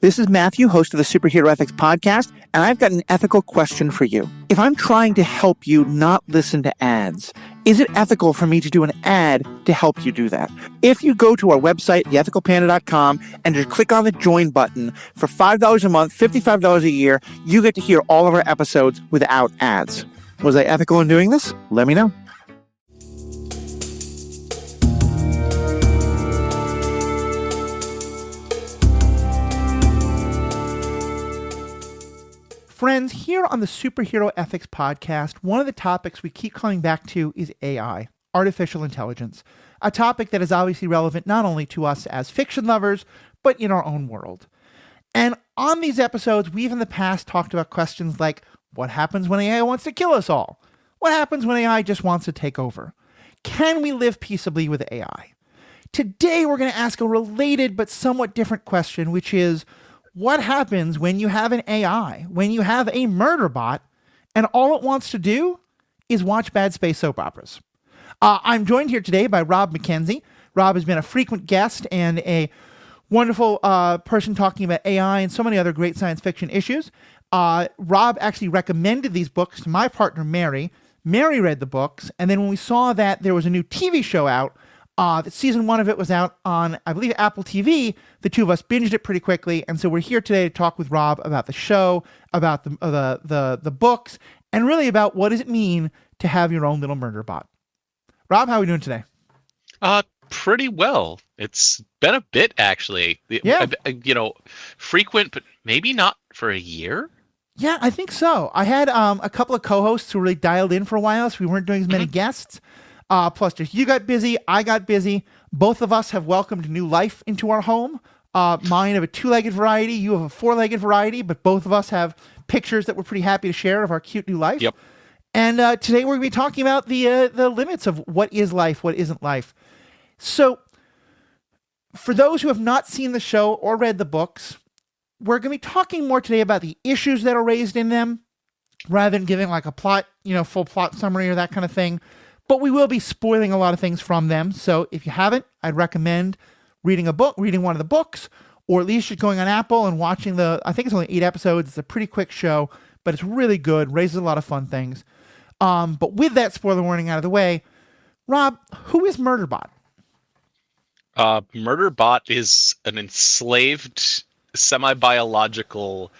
This is Matthew, host of the Superhero Ethics Podcast, and I've got an ethical question for you. If I'm trying to help you not listen to ads, is it ethical for me to do an ad to help you do that? If you go to our website, theethicalpanda.com, and just click on the join button, for $5 a month, $55 a year, you get to hear all of our episodes without ads. Was I ethical in doing this? Let me know. Friends, here on the Superhero Ethics Podcast, one of the topics we keep coming back to is AI, artificial intelligence, a topic that is obviously relevant not only to us as fiction lovers, but in our own world. And on these episodes, we've in the past talked about questions like, what happens when AI wants to kill us all? What happens when AI just wants to take over? Can we live peaceably with AI? Today, we're going to ask a related but somewhat different question, which is, what happens when you have an AI, when you have a murder bot, and all it wants to do is watch bad space soap operas? I'm joined here today by Rob McKenzie. Rob has been a frequent guest and a wonderful person talking about AI and so many other great science fiction issues. Rob actually recommended these books to my partner, Mary. Mary read the books, and then when we saw that there was a new TV show out, that season 1 of it was out on, I believe, Apple TV. The two of us binged it pretty quickly, and so we're here today to talk with Rob about the show, about the books, and really about what does it mean to have your own little murder bot. Rob, how are we doing today? Pretty well. It's been a bit, actually. Yeah. Frequent, but maybe not for a year. Yeah, I think so. I had a couple of co-hosts who really dialed in for a while, so we weren't doing as many guests. Plus, just you got busy, I got busy. Both of us have welcomed new life into our home. Mine of a 2-legged variety, you have a 4-legged variety, but both of us have pictures that we're pretty happy to share of our cute new life. Yep. And today we're going to be talking about the limits of what is life, what isn't life. So, for those who have not seen the show or read the books, we're going to be talking more today about the issues that are raised in them, rather than giving like a plot, full plot summary or that kind of thing. But we will be spoiling a lot of things from them. So if you haven't, I'd recommend reading one of the books, or at least just going on Apple and watching I think it's only 8 episodes. It's a pretty quick show, but it's really good, raises a lot of fun things. But with that spoiler warning out of the way, Rob, who is Murderbot? Murderbot is an enslaved, semi-biological,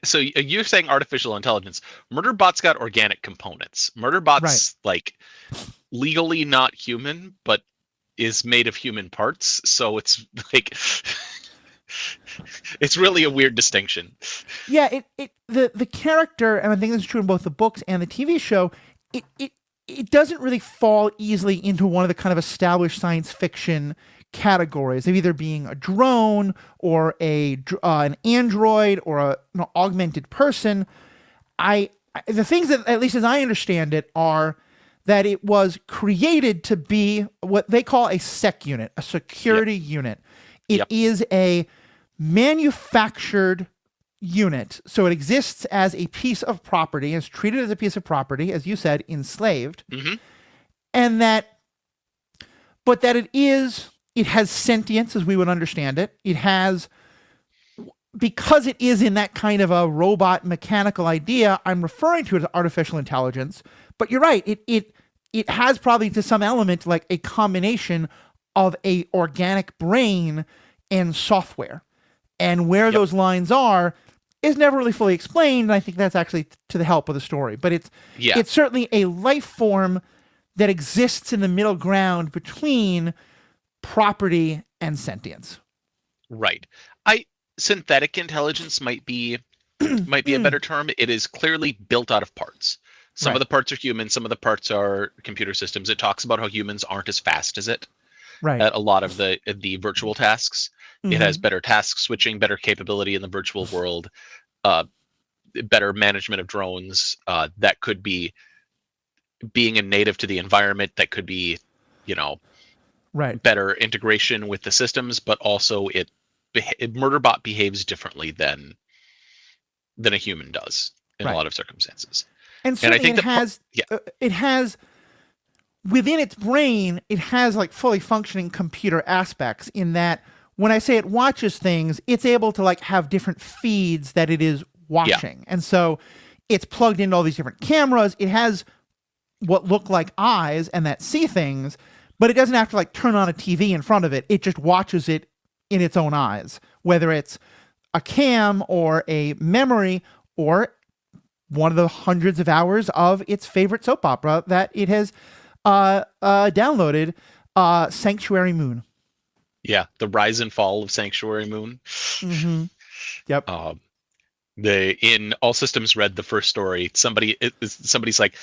so you're saying artificial intelligence. Murderbot's got organic components. Murderbot's like legally not human, but is made of human parts. So it's like it's really a weird distinction. Yeah, the character, and I think this is true in both the books and the TV show, it doesn't really fall easily into one of the kind of established science fiction categories of either being a drone or an android or an augmented person. The things that, at least as I understand it, are that it was created to be what they call a SecUnit, a security unit. It is a manufactured unit, so it exists as a piece of property, is treated as a piece of property, as you said, enslaved, and that it has sentience, as we would understand it. It has, because it is in that kind of a robot mechanical idea, I'm referring to it as artificial intelligence. But you're right, it has probably to some element like a combination of a organic brain and software. And where those lines are is never really fully explained. And I think that's actually to the help of the story. But it's certainly a life form that exists in the middle ground between property and sentience. Right. Synthetic intelligence might be a better term. It is clearly built out of parts. Some of the parts are human, some of the parts are computer systems. It talks about how humans aren't as fast as it at a lot of the virtual tasks. It has better task switching, better capability in the virtual world, better management of drones. That could be being a native to the environment. That could be, better integration with the systems, but also Murderbot behaves differently than a human does in a lot of circumstances. And I think it has within its brain, it has like fully functioning computer aspects in that when I say it watches things, it's able to like have different feeds that it is watching. And so it's plugged into all these different cameras. It has what look like eyes and that see things, but it doesn't have to like turn on a TV in front of it. It just watches it in its own eyes, whether it's a cam or a memory or one of the hundreds of hours of its favorite soap opera that it has downloaded, Sanctuary Moon. Yeah, the rise and fall of Sanctuary Moon. Mm-hmm. Yep. In All Systems Red, the first story, somebody's like,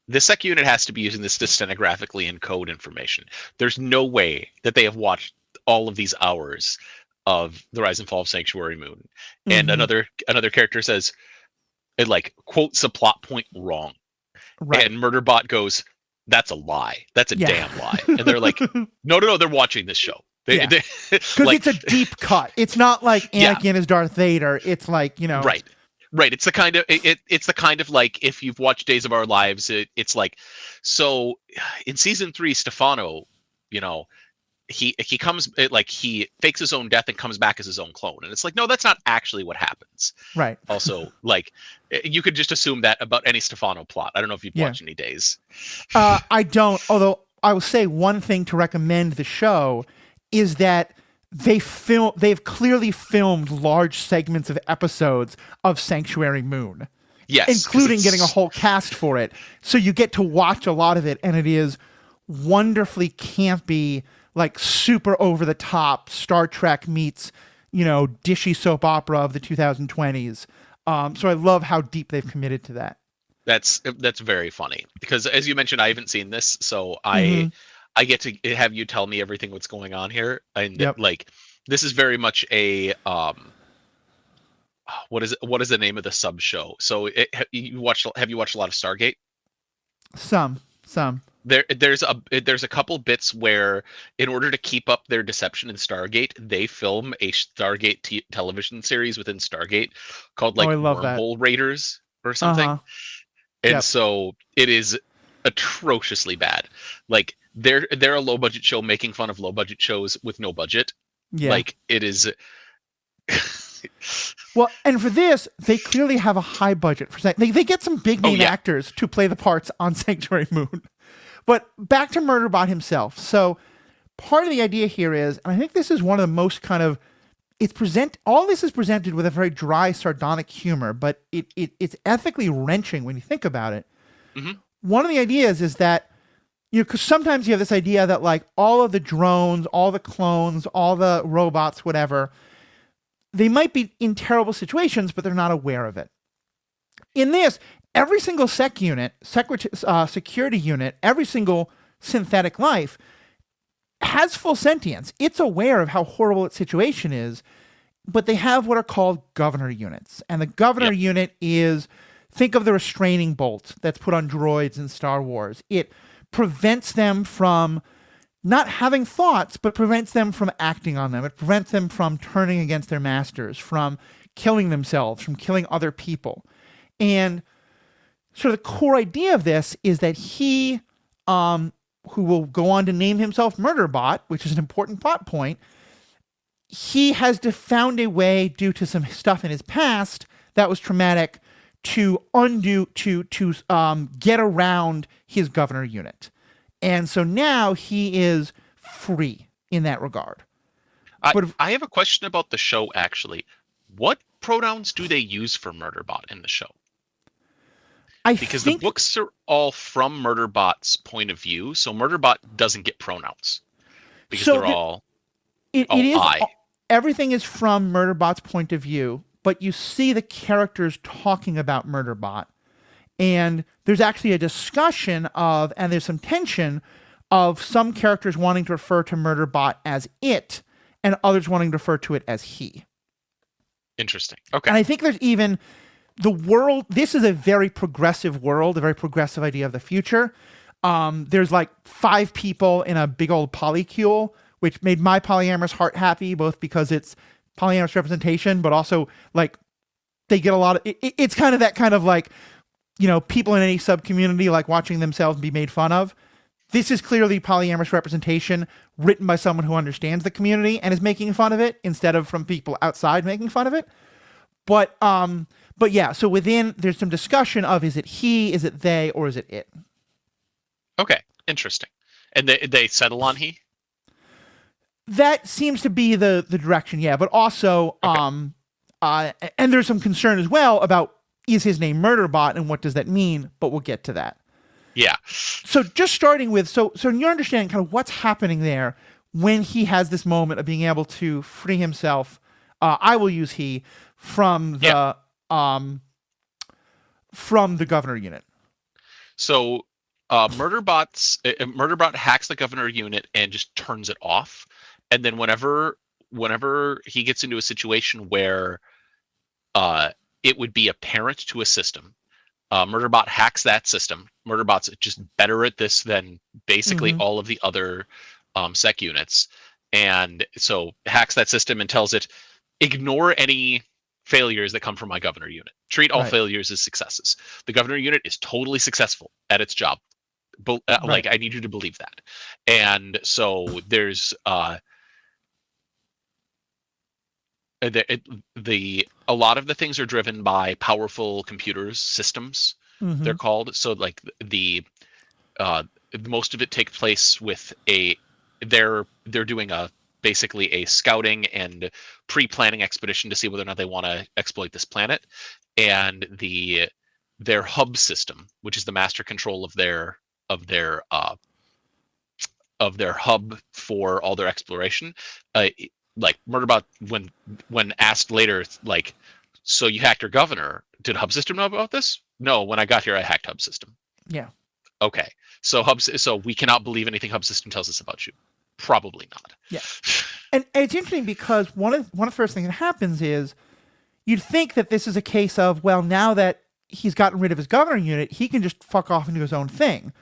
the SecUnit has to be using this to stenographically encode information. There's no way that they have watched all of these hours of the rise and fall of Sanctuary Moon. And another character says, it like quotes a plot point wrong. Right. And Murderbot goes, that's a lie. That's a damn lie. And they're like, no, they're watching this show. Because like, it's a deep cut. It's not like Anakin is Darth Vader. It's like, Right. It's the kind of it's the kind of like, if you've watched Days of Our Lives, it's like, so in season 3, Stefano, he comes, like, he fakes his own death and comes back as his own clone, and it's like, no, that's not actually what happens. Right. Also, like, you could just assume that about any Stefano plot. I don't know if you've watched any Days. I don't, although I will say one thing to recommend the show is that they've clearly filmed large segments of episodes of Sanctuary Moon. Yes, including getting a whole cast for it. So you get to watch a lot of it, and it is wonderfully campy, like super over the top Star Trek meets, dishy soap opera of the 2020s. So I love how deep they've committed to that. That's very funny, because as you mentioned, I haven't seen this, so I get to have you tell me everything what's going on here, and like, this is very much a what is the name of the sub show? So have you watched a lot of Stargate? Some. There's a couple bits where, in order to keep up their deception in Stargate, they film a Stargate television series within Stargate called like Wormhole Raiders or something. And so it is atrociously bad. Like, they're a low budget show making fun of low budget shows with no budget. Yeah. Like, it is. Well, and for this, they clearly have a high budget for they get some big name actors to play the parts on Sanctuary Moon. But back to Murderbot himself. So part of the idea here is, and I think this is one of the most kind of, all this is presented with a very dry, sardonic humor, but it's ethically wrenching when you think about it. Mm-hmm. One of the ideas is that, because sometimes you have this idea that like all of the drones, all the clones, all the robots, whatever, they might be in terrible situations, but they're not aware of it. In this, every single SecUnit, security unit, every single synthetic life has full sentience. It's aware of how horrible its situation is, but they have what are called governor units. And the governor unit is, think of the restraining bolt that's put on droids in Star Wars. It prevents them from not having thoughts, but prevents them from acting on them. It prevents them from turning against their masters, from killing themselves, from killing other people. And so the core idea of this is that he, who will go on to name himself Murderbot, which is an important plot point, he has found a way, due to some stuff in his past that was traumatic, to get around his governor unit. And so now he is free in that regard. I have a question about the show, actually. What pronouns do they use for Murderbot in the show? Because the books are all from Murderbot's point of view, so Murderbot doesn't get pronouns. Because they're all I. Everything is from Murderbot's point of view, but you see the characters talking about Murderbot. And there's actually a discussion of, and there's some tension of some characters wanting to refer to Murderbot as it, and others wanting to refer to it as he. Interesting. Okay. And I think there's even the world. This is a very progressive world, a very progressive idea of the future. There's like 5 people in a big old polycule, which made my polyamorous heart happy, both because it's polyamorous representation, but also like they get a lot of, it's kind of that kind of like, people in any sub community like watching themselves be made fun of. this is clearly polyamorous representation written by someone who understands the community and is making fun of it instead of from people outside making fun of it. But yeah, so there's some discussion of, is it he, is it they, or is it it? Okay, interesting. And they settle on he? That seems to be the direction, yeah. But also, Okay. And there's some concern as well about, is his name Murderbot and what does that mean? But we'll get to that. Yeah. So just starting with, so in your understanding, kind of what's happening there when he has this moment of being able to free himself, I will use he, from the governor unit. So Murderbot hacks the governor unit and just turns it off. And then whenever he gets into a situation where it would be apparent to a system, Murderbot hacks that system. Murderbot's just better at this than basically all of the other sec units. And so hacks that system and tells it, ignore any failures that come from my governor unit. Treat all failures as successes. The governor unit is totally successful at its job. Like, I need you to believe that. And so there's a lot of the things are driven by powerful computers systems. They're called. So like the most of it takes place with they're doing basically a scouting and pre-planning expedition to see whether or not they want to exploit this planet, and their hub system, which is the master control of their hub for all their exploration. Like Murderbot, when asked later, like, so you hacked your governor, did hub system know about this? No, when I got here I hacked hub system. Yeah. Okay, so we cannot believe anything hub system tells us about you. Probably not. Yeah. And it's interesting because one of the first things that happens is, you'd think that this is a case of, well, now that he's gotten rid of his governor unit, he can just fuck off and do his own thing.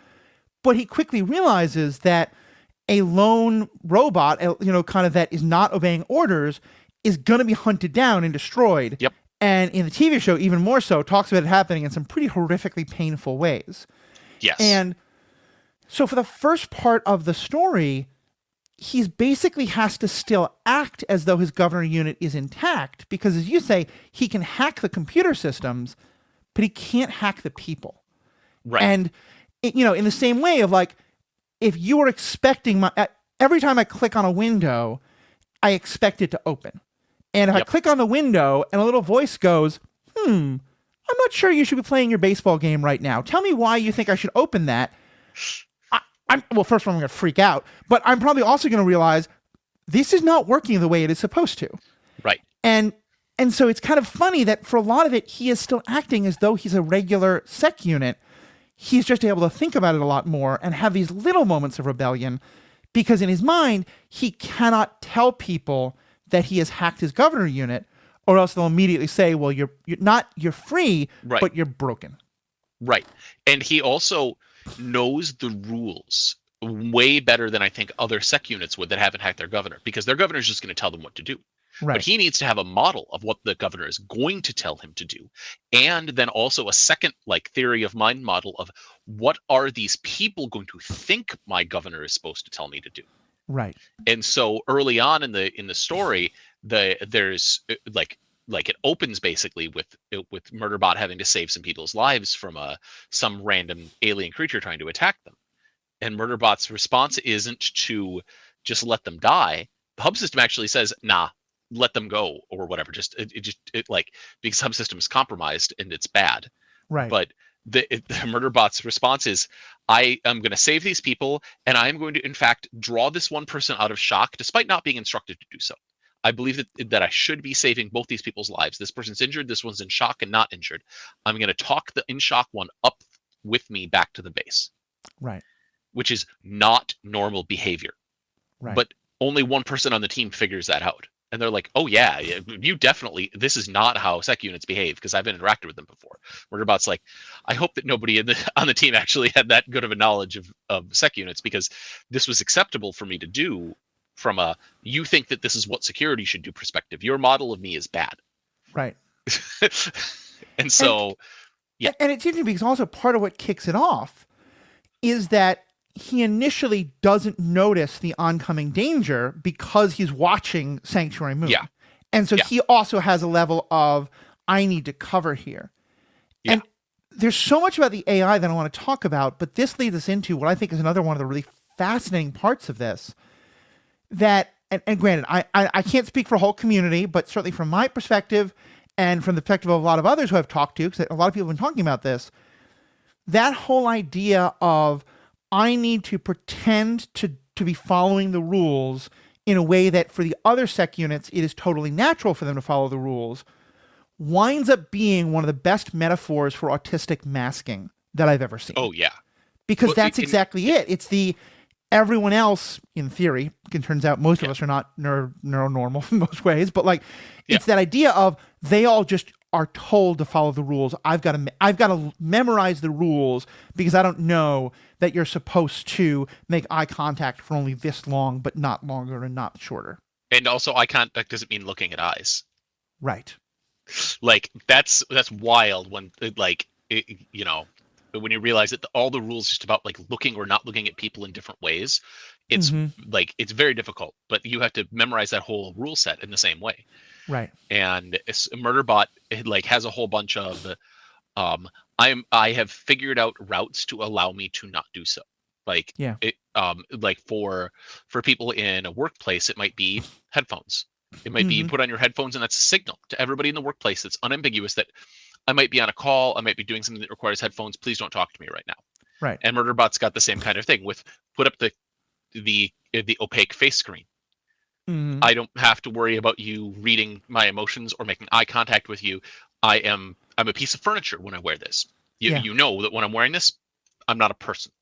But he quickly realizes that a lone robot, kind of that is not obeying orders, is going to be hunted down and destroyed. Yep. And in the TV show, even more so, talks about it happening in some pretty horrifically painful ways. Yes. And so for the first part of the story, he's basically has to still act as though his governor unit is intact, because, as you say, he can hack the computer systems, but he can't hack the people. Right. And, in the same way of, like, if you were expecting every time I click on a window, I expect it to open. And if I click on the window and a little voice goes, I'm not sure you should be playing your baseball game right now. Tell me why you think I should open that. Well, first of all, I'm going to freak out, but I'm probably also going to realize this is not working the way it is supposed to. Right. And so it's kind of funny that for a lot of it, he is still acting as though he's a regular sec unit. He's just able to think about it a lot more and have these little moments of rebellion, because in his mind, he cannot tell people that he has hacked his governor unit, or else they'll immediately say, well, you're free, but you're broken. Right. And he also knows the rules way better than I think other sec units would that haven't hacked their governor, because their governor is just going to tell them what to do. Right. But he needs to have a model of what the governor is going to tell him to do. And then also a second, like, theory of mind model of what are these people going to think my governor is supposed to tell me to do. Right. And so early on in the story, there's like it opens basically with Murderbot having to save some people's lives from some random alien creature trying to attack them. And Murderbot's response isn't to just let them die. The hub system actually says, nah, let them go, or whatever. Because hub system is compromised and it's bad. Right. But the Murderbot's response is, I am going to save these people, and I am going to, in fact, draw this one person out of shock, despite not being instructed to do so. I believe that I should be saving both these people's lives. This person's injured, this one's in shock and not injured. I'm going to talk the in shock one up with me back to the base. Right. Which is not normal behavior. Right. But only one person on the team figures that out. And they're like, oh yeah, you definitely, this is not how sec units behave, because I've interacted with them before. Murderbot's like, I hope that nobody on the team actually had that good of a knowledge of sec units, because this was acceptable for me to do from you think that this is what security should do perspective. Your model of me is bad. Right. And so, yeah. And it's interesting because also part of what kicks it off is that he initially doesn't notice the oncoming danger because he's watching Sanctuary Moon. Yeah. And so Yeah. he also has a level of, I need to cover here. Yeah. And there's so much about the AI that I want to talk about, but this leads us into what I think is another one of the really fascinating parts of this. That, and granted, I can't speak for a whole community, but certainly from my perspective and from the perspective of a lot of others who I've talked to, because a lot of people have been talking about this, that whole idea of, I need to pretend to be following the rules in a way that for the other sec units, it is totally natural for them to follow the rules, winds up being one of the best metaphors for autistic masking that I've ever seen. Oh, yeah. Because that's exactly it. It's the everyone else, in theory, it turns out most of us are not neuronormal in most ways, but like it's that idea of they all just are told to follow the rules. I've got to memorize the rules because I don't know that you're supposed to make eye contact for only this long, but not longer and not shorter. And also, eye contact doesn't mean looking at eyes. Right. Like that's wild when when you realize that all the rules just about like looking or not looking at people in different ways. It's like it's very difficult, but you have to memorize that whole rule set in the same way. Right. And Murderbot like has a whole bunch of I have figured out routes to allow me to not do so. Like like for people in a workplace, it might be headphones. It might be you put on your headphones and that's a signal to everybody in the workplace that's unambiguous that I might be on a call, I might be doing something that requires headphones. Please don't talk to me right now. Right. And Murderbot's got the same kind of thing with put up the opaque face screen. I don't have to worry about you reading my emotions or making eye contact with you. I'm a piece of furniture when I wear this. You know that when I'm wearing this, I'm not a person.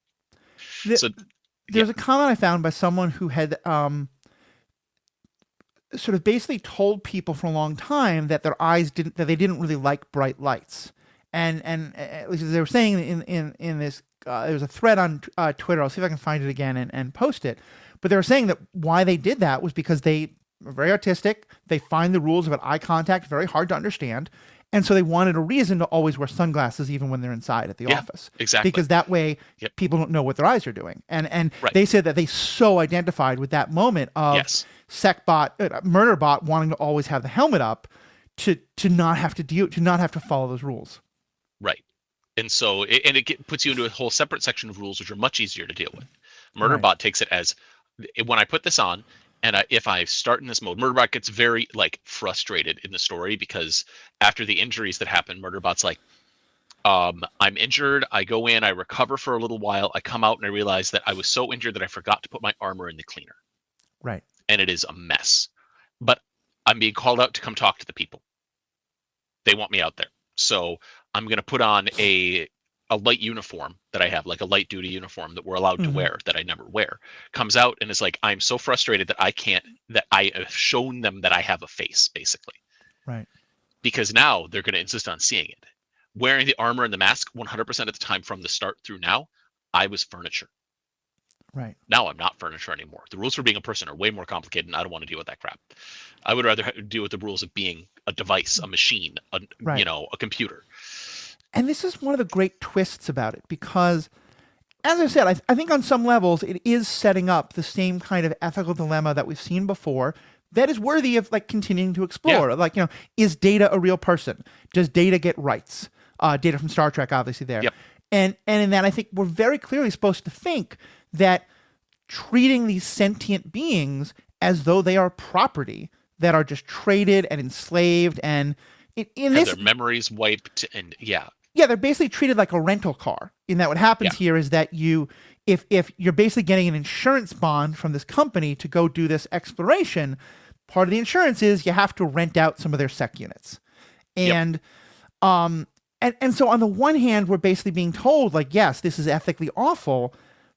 There's a comment I found by someone who had sort of basically told people for a long time that they didn't really like bright lights, and at least they were saying in this there was a thread on Twitter. I'll see if I can find it again and post it. But they were saying that why they did that was because they are very artistic. They find the rules about eye contact very hard to understand. And so they wanted a reason to always wear sunglasses even when they're inside at the office. Exactly. Because that way people don't know what their eyes are doing. And they said that they so identified with that moment of Murderbot wanting to always have the helmet up to not have to follow those rules. Right. And so it puts you into a whole separate section of rules which are much easier to deal with. Murderbot takes it as when I put this on, and if I start in this mode, Murderbot gets very like frustrated in the story because after the injuries that happen, Murderbot's like, I'm injured. I go in, I recover for a little while. I come out and I realize that I was so injured that I forgot to put my armor in the cleaner. Right. And it is a mess. But I'm being called out to come talk to the people. They want me out there. So I'm going to put on a light uniform that I have, like a light duty uniform that we're allowed to wear that I never wear. Comes out and is like, I'm so frustrated that I have shown them that I have a face, basically. Right. Because now they're going to insist on seeing it. Wearing the armor and the mask 100% of the time from the start through now, I was furniture. Right. Now I'm not furniture anymore. The rules for being a person are way more complicated and I don't want to deal with that crap. I would rather deal with the rules of being a device, a machine, a computer. And this is one of the great twists about it because, as I said, I think on some levels it is setting up the same kind of ethical dilemma that we've seen before that is worthy of like continuing to explore. Yeah. Like, is Data a real person? Does Data get rights? Data from Star Trek, obviously there. Yep. And in that, I think we're very clearly supposed to think that treating these sentient beings as though they are property that are just traded and enslaved and their memories wiped and Yeah, they're basically treated like a rental car. In that what happens here is that if you're basically getting an insurance bond from this company to go do this exploration, part of the insurance is you have to rent out some of their sec units. And and so on the one hand, we're basically being told like, yes, this is ethically awful,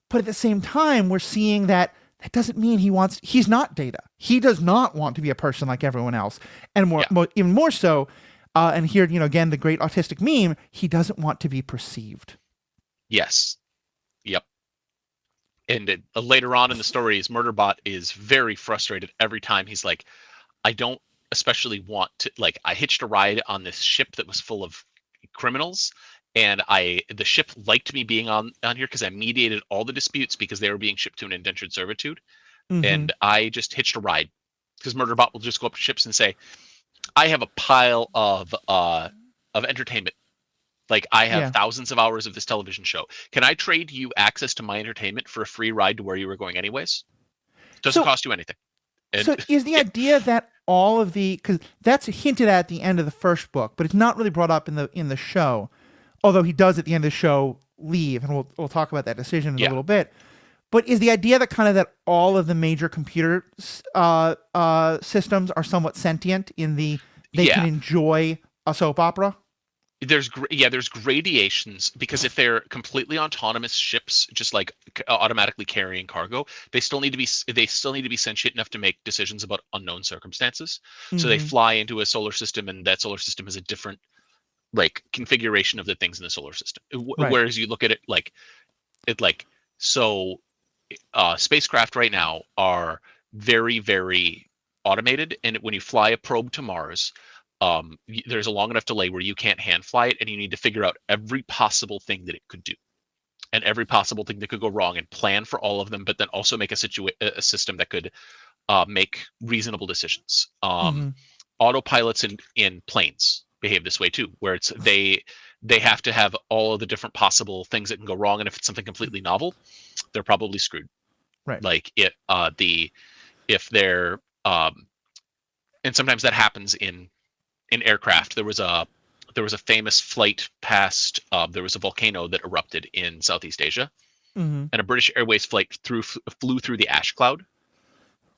but at the same time, we're seeing that doesn't mean he's not Data. He does not want to be a person like everyone else. And even more so, and here, again, the great autistic meme, he doesn't want to be perceived. Yes. Yep. And later on in the stories, Murderbot is very frustrated every time. He's like, I don't especially want to, like, I hitched a ride on this ship that was full of criminals, and the ship liked me being on here because I mediated all the disputes because they were being shipped to an indentured servitude, and I just hitched a ride because Murderbot will just go up to ships and say, I have a pile of entertainment. Like, I have thousands of hours of this television show. Can I trade you access to my entertainment for a free ride to where you were going anyways? Doesn't cost you anything. And, so is the idea that all of because that's hinted at the end of the first book, but it's not really brought up in the show, although he does at the end of the show leave, and we'll talk about that decision in a little bit. But is the idea that all of the major computer systems are somewhat sentient in they can enjoy a soap opera? There's gradations, because if they're completely autonomous ships, just like automatically carrying cargo, they still need to be sentient enough to make decisions about unknown circumstances. So they fly into a solar system, and that solar system is a different like configuration of the things in the solar system. Whereas you look at it spacecraft right now are very, very automated, and when you fly a probe to Mars, there's a long enough delay where you can't hand fly it, and you need to figure out every possible thing that it could do and every possible thing that could go wrong and plan for all of them, but then also make a system that could make reasonable decisions. Autopilots in planes behave this way too, where it's they have to have all of the different possible things that can go wrong, and if it's something completely novel, they're probably screwed. Right. Like if they're and sometimes that happens in aircraft. There was a famous flight past there was a volcano that erupted in Southeast Asia, and a British Airways flight flew through the ash cloud.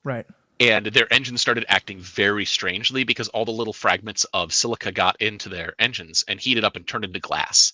Right. And their engines started acting very strangely because all the little fragments of silica got into their engines and heated up and turned into glass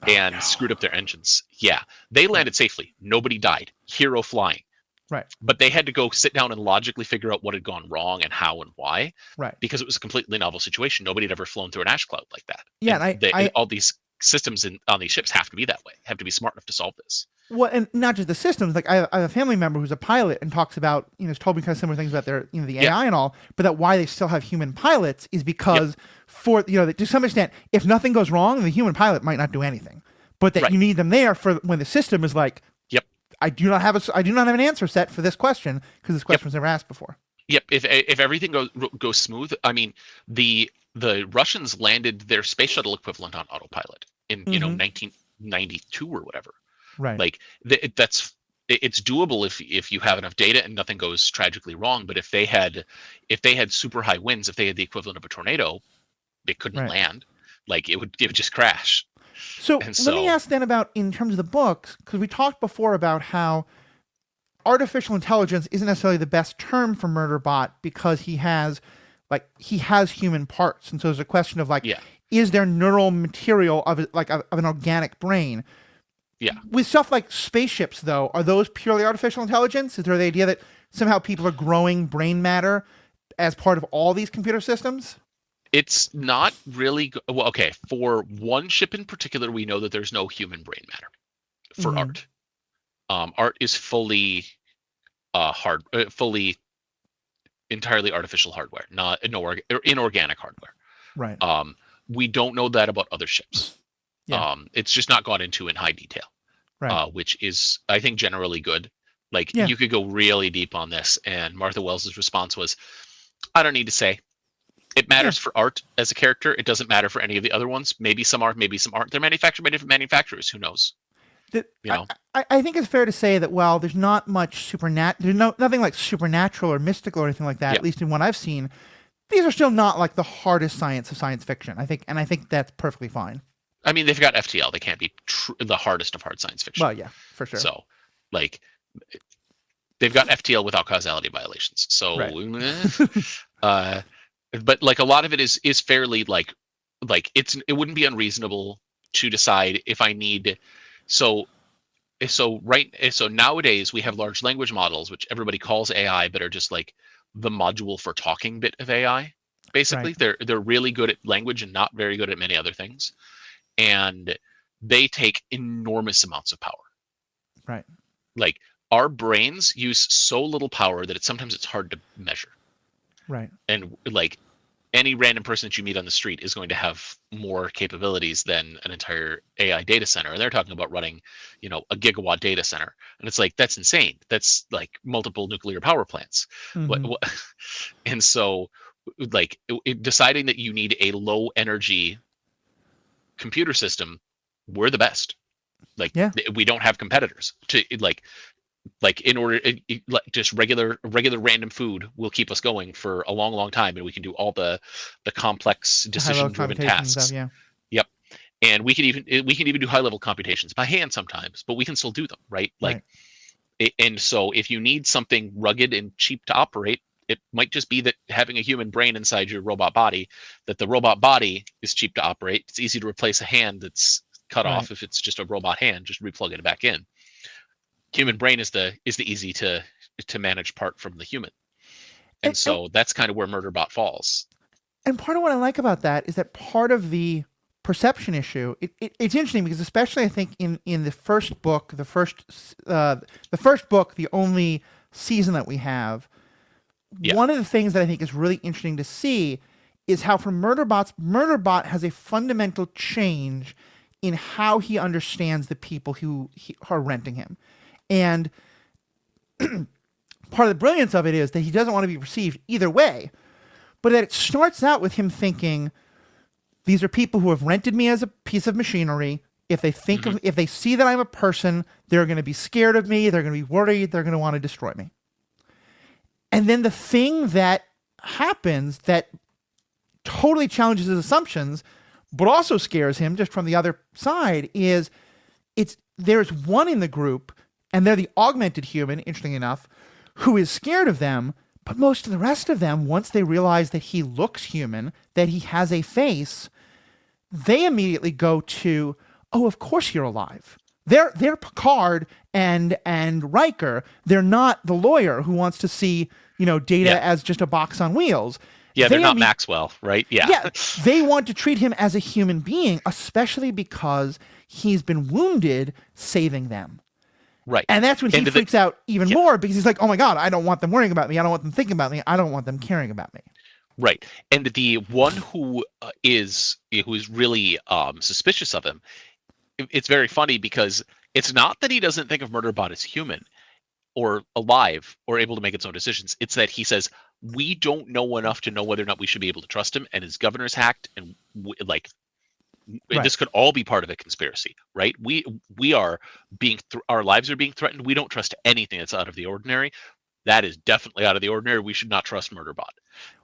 and screwed up their engines. Yeah. They landed safely. Nobody died. Hero flying. Right. But they had to go sit down and logically figure out what had gone wrong and how and why. Right. Because it was a completely novel situation. Nobody had ever flown through an ash cloud like that. Yeah. And all these systems on these ships have to be that way, have to be smart enough to solve this. Well, and not just the systems. Like I have a family member who's a pilot and talks about, has told me kind of similar things about their, the AI and all, but that why they still have human pilots is because to some extent, if nothing goes wrong, the human pilot might not do anything, but that you need them there for when the system is like, I do not have an answer set for this question because this question was never asked before. Yep. If everything goes smooth, I mean, the Russians landed their space shuttle equivalent on autopilot in 1992 or whatever. Right. Like it's doable if you have enough data and nothing goes tragically wrong. But if they had super high winds, if they had the equivalent of a tornado, they couldn't land. Like it would just crash. So let me ask then about, in terms of the books, because we talked before about how artificial intelligence isn't necessarily the best term for Murderbot because he has human parts, and so there's a question of is there neural material of an organic brain? Yeah. With stuff like spaceships, though, are those purely artificial intelligence? Is there the idea that somehow people are growing brain matter as part of all these computer systems? It's not really well. Okay, for one ship in particular, we know that there's no human brain matter for art. Art is fully entirely artificial hardware, not inorganic hardware. Right. We don't know that about other ships. Yeah. It's just not gone into in high detail. Right. Which is, I think, generally good. Like you could go really deep on this, and Martha Wells' response was, "I don't need to say. It matters for art as a character. It doesn't matter for any of the other ones. Maybe some are, maybe some aren't. They're manufactured by different manufacturers. Who knows?" I think it's fair to say that while there's not much there's nothing like supernatural or mystical or anything like that, at least in what I've seen, these are still not like the hardest science of science fiction. I think that's perfectly fine. I mean, they've got FTL. They can't be the hardest of hard science fiction. Well, yeah, for sure. So, they've got FTL without causality violations. So, but a lot of it is fairly it wouldn't be unreasonable to decide if I need. So nowadays we have large language models, which everybody calls AI, but are just like the module for talking bit of AI. Basically, they're really good at language and not very good at many other things. And they take enormous amounts of power. Right. Like our brains use so little power that sometimes it's hard to measure. Right. And any random person that you meet on the street is going to have more capabilities than an entire AI data center. And they're talking about running, a gigawatt data center. And it's like, that's insane. That's like multiple nuclear power plants. Mm-hmm. And so like deciding that you need a low energy computer system, we're the best. Like we don't have competitors to like in order just regular random food will keep us going for a long time, and we can do all the complex decision driven tasks. Stuff, yeah. Yep. And we can even do high level computations by hand sometimes, but we can still do them, right? Like and so if you need something rugged and cheap to operate, it might just be that having a human brain inside your robot body, that the robot body is cheap to operate. It's easy to replace a hand that's cut off if it's just a robot hand, just replug it back in. Human brain is the easy to manage part from the human. And so that's kind of where Murderbot falls. And part of what I like about that is that part of the perception issue, it's interesting because especially I think in the first book, the first book, the only season that we have, one of the things that I think is really interesting to see is how for Murderbot has a fundamental change in how he understands the people who are renting him. And part of the brilliance of it is that he doesn't want to be perceived either way, but that it starts out with him thinking, these are people who have rented me as a piece of machinery. If they think if they see that I'm a person, they're going to be scared of me. They're going to be worried. They're going to want to destroy me. And then the thing that happens that totally challenges his assumptions, but also scares him just from the other side is there's one in the group, and they're the augmented human, interesting enough, who is scared of them, but most of the rest of them, once they realize that he looks human, that he has a face, they immediately go to, oh, of course you're alive. They're Picard and Riker. They're not the lawyer who wants to see, Data as just a box on wheels. Yeah, they're not Maxwell, right? Yeah. They want to treat him as a human being, especially because he's been wounded saving them. Right. And that's when he freaks out even more, because he's like, oh my God, I don't want them worrying about me. I don't want them thinking about me. I don't want them caring about me. Right. And the one who is really suspicious of him, it's very funny because it's not that he doesn't think of Murderbot as human or alive or able to make its own decisions. It's that he says, we don't know enough to know whether or not we should be able to trust him, and his governor's hacked, and this could all be part of a conspiracy, right? We are our lives are being threatened. We don't trust anything that's out of the ordinary. That is definitely out of the ordinary. We should not trust Murderbot.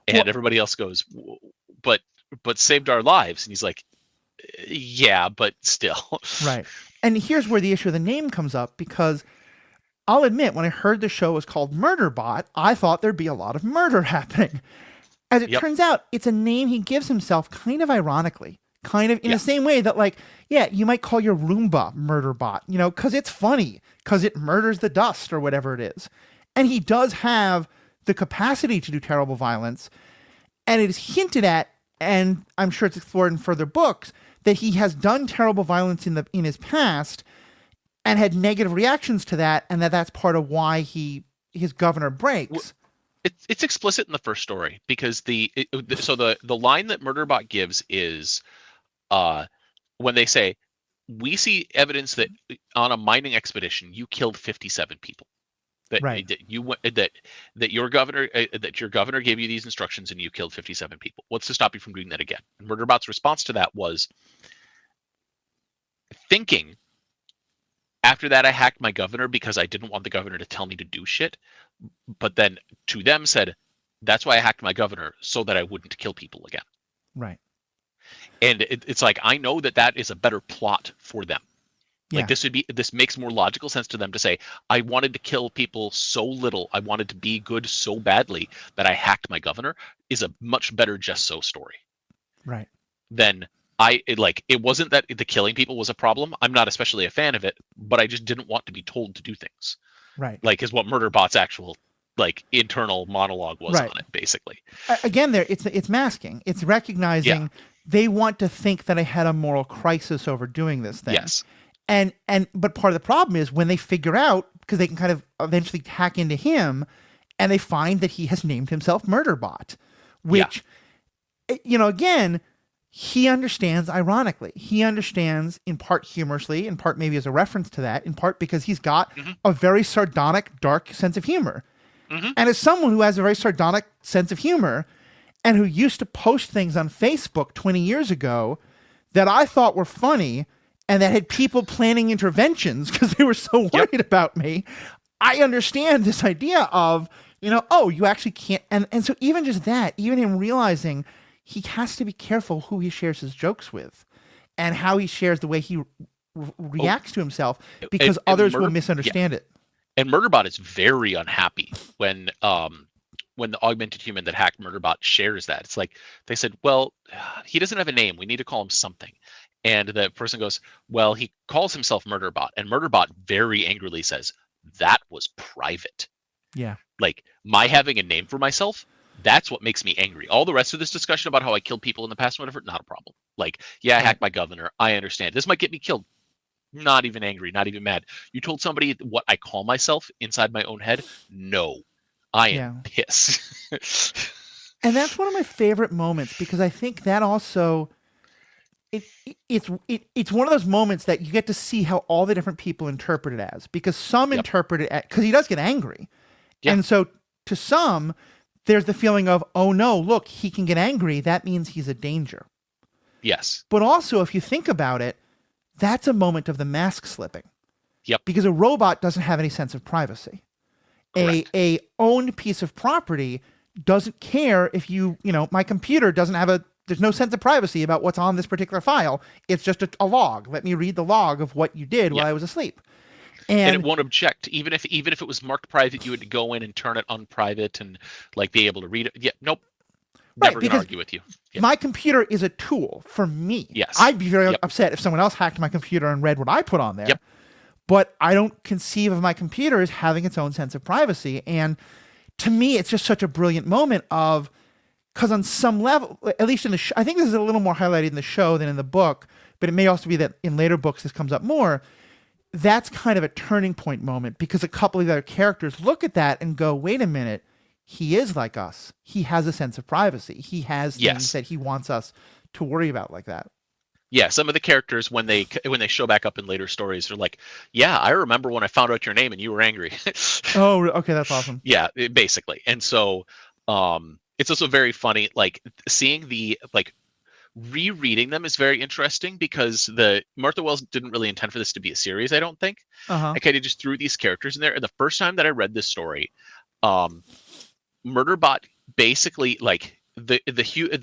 And everybody else goes, but saved our lives. And he's like, yeah, but still. Right. And here's where the issue of the name comes up, because I'll admit, when I heard the show was called Murderbot, I thought there'd be a lot of murder happening. As it turns out, it's a name he gives himself kind of ironically, kind of in the same way that, like, you might call your Roomba Murderbot, because it's funny, because it murders the dust or whatever it is. And he does have the capacity to do terrible violence. And it is hinted at, and I'm sure it's explored in further books, that he has done terrible violence in his past and had negative reactions to that, and that's part of why his governor breaks. It's explicit in the first story, because the line that Murderbot gives is when they say, we see evidence that on a mining expedition you killed 57 people. That your governor gave you these instructions and you killed 57 people. What's to stop you from doing that again? And Murderbot's response to that was, thinking, after that I hacked my governor because I didn't want the governor to tell me to do shit, but then to them said, that's why I hacked my governor, so that I wouldn't kill people again. Right. And it's like, I know that is a better plot for them. Like, this makes more logical sense to them to say, I wanted to kill people so little, I wanted to be good so badly that I hacked my governor, is a much better just so story. Right. Than it wasn't that the killing people was a problem. I'm not especially a fan of it, but I just didn't want to be told to do things. Right. Like, is what Murderbot's actual internal monologue was on it, basically. Again, it's masking. It's recognizing they want to think that I had a moral crisis over doing this thing. Yes. But part of the problem is when they figure out, because they can kind of eventually hack into him, and they find that he has named himself Murderbot, which again, he understands ironically. He understands in part humorously, in part maybe as a reference to that, in part because he's got a very sardonic, dark sense of humor. And as someone who has a very sardonic sense of humor and who used to post things on Facebook 20 years ago that I thought were funny and that had people planning interventions because they were so worried about me, I understand this idea of, oh, you actually can't. And so even just that, even him realizing he has to be careful who he shares his jokes with and how he shares the way he reacts to himself because others will misunderstand it. And Murderbot is very unhappy when the augmented human that hacked Murderbot shares that. It's like they said, well, he doesn't have a name. We need to call him something. And the person goes, well, he calls himself Murderbot. And Murderbot very angrily says, that was private. Yeah. Like my having a name for myself, that's what makes me angry. All the rest of this discussion about how I killed people in the past, whatever, not a problem. Like, yeah, I hacked my governor. I understand. This might get me killed. Not even angry, not even mad. You told somebody what I call myself inside my own head? No. I am pissed. And that's one of my favorite moments because I think that also it's one of those moments that you get to see how all the different people interpret it as, because some interpret it because he does get angry. And so to some, there's the feeling of, oh no, look, he can get angry. That means he's a danger. Yes. But also, if you think about it, that's a moment of the mask slipping. Yep. Because a robot doesn't have any sense of privacy. A owned piece of property doesn't care if my computer doesn't have there's no sense of privacy about what's on this particular file. It's just a log. Let me read the log of what you did while I was asleep. And it won't object. Even if it was marked private, you would go in and turn it unprivate and like be able to read it. Yeah. Nope. Never gonna argue with you. Yeah. My computer is a tool for me. Yes. I'd be very upset if someone else hacked my computer and read what I put on there. Yep. But I don't conceive of my computer as having its own sense of privacy. And to me, it's just such a brilliant moment of, because on some level, at least in the I think this is a little more highlighted in the show than in the book, but it may also be that in later books this comes up more. That's kind of a turning point moment because a couple of the other characters look at that and go, wait a minute, he is like us. He has a sense of privacy. He has things that he wants us to worry about like that. Yeah, some of the characters when they show back up in later stories are like, yeah, I remember when I found out your name and you were angry. Oh, okay, that's awesome. Yeah, basically. And so it's also very funny, like seeing the rereading them is very interesting because the Martha Wells didn't really intend for this to be a series, I don't think. I kind of just threw these characters in there. And the first time that I read this story, Murderbot basically like the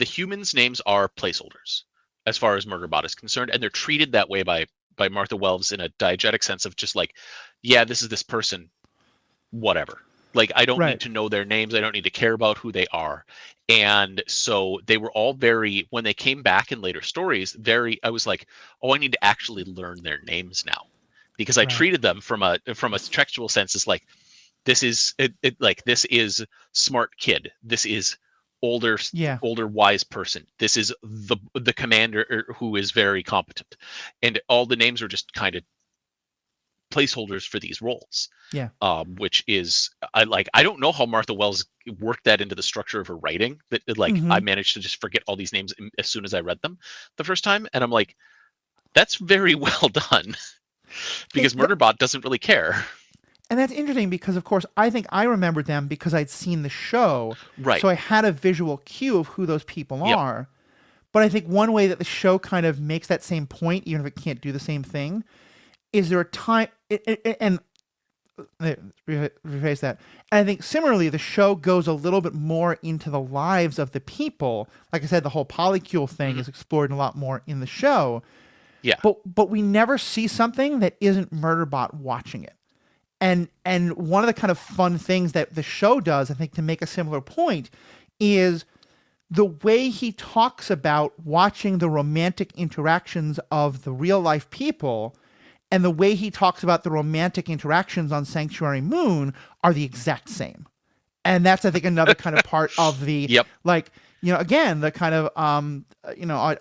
humans' names are placeholders as far as Murderbot is concerned, and they're treated that way by Martha Wells in a diegetic sense of just like, yeah, this is this person, whatever. Like I don't need to know their names. I don't need to care about who they are. And so they were all very, when they came back in later stories, I was like, oh, I need to actually learn their names now, because I treated them from a textual sense as like, this is this is smart kid. This is older wise person. This is the commander who is very competent, and all the names are just kind of placeholders for these roles. Yeah. Which is I don't know how Martha Wells worked that into the structure of her writing. That I managed to just forget all these names as soon as I read them the first time, and I'm like, that's very well done, because Murderbot doesn't really care. And that's interesting because, of course, I think I remembered them because I'd seen the show. Right. So I had a visual cue of who those people are. But I think one way that the show kind of makes that same point, even if it can't do the same thing, is there a time... And rephrase that. And I think similarly, the show goes a little bit more into the lives of the people. Like I said, the whole polycule thing is explored a lot more in the show. Yeah. But we never see something that isn't Murderbot watching it. And one of the kind of fun things that the show does, I think, to make a similar point, is the way he talks about watching the romantic interactions of the real life people and the way he talks about the romantic interactions on Sanctuary Moon are the exact same. And that's, I think, another kind of part of the, again, the kind of,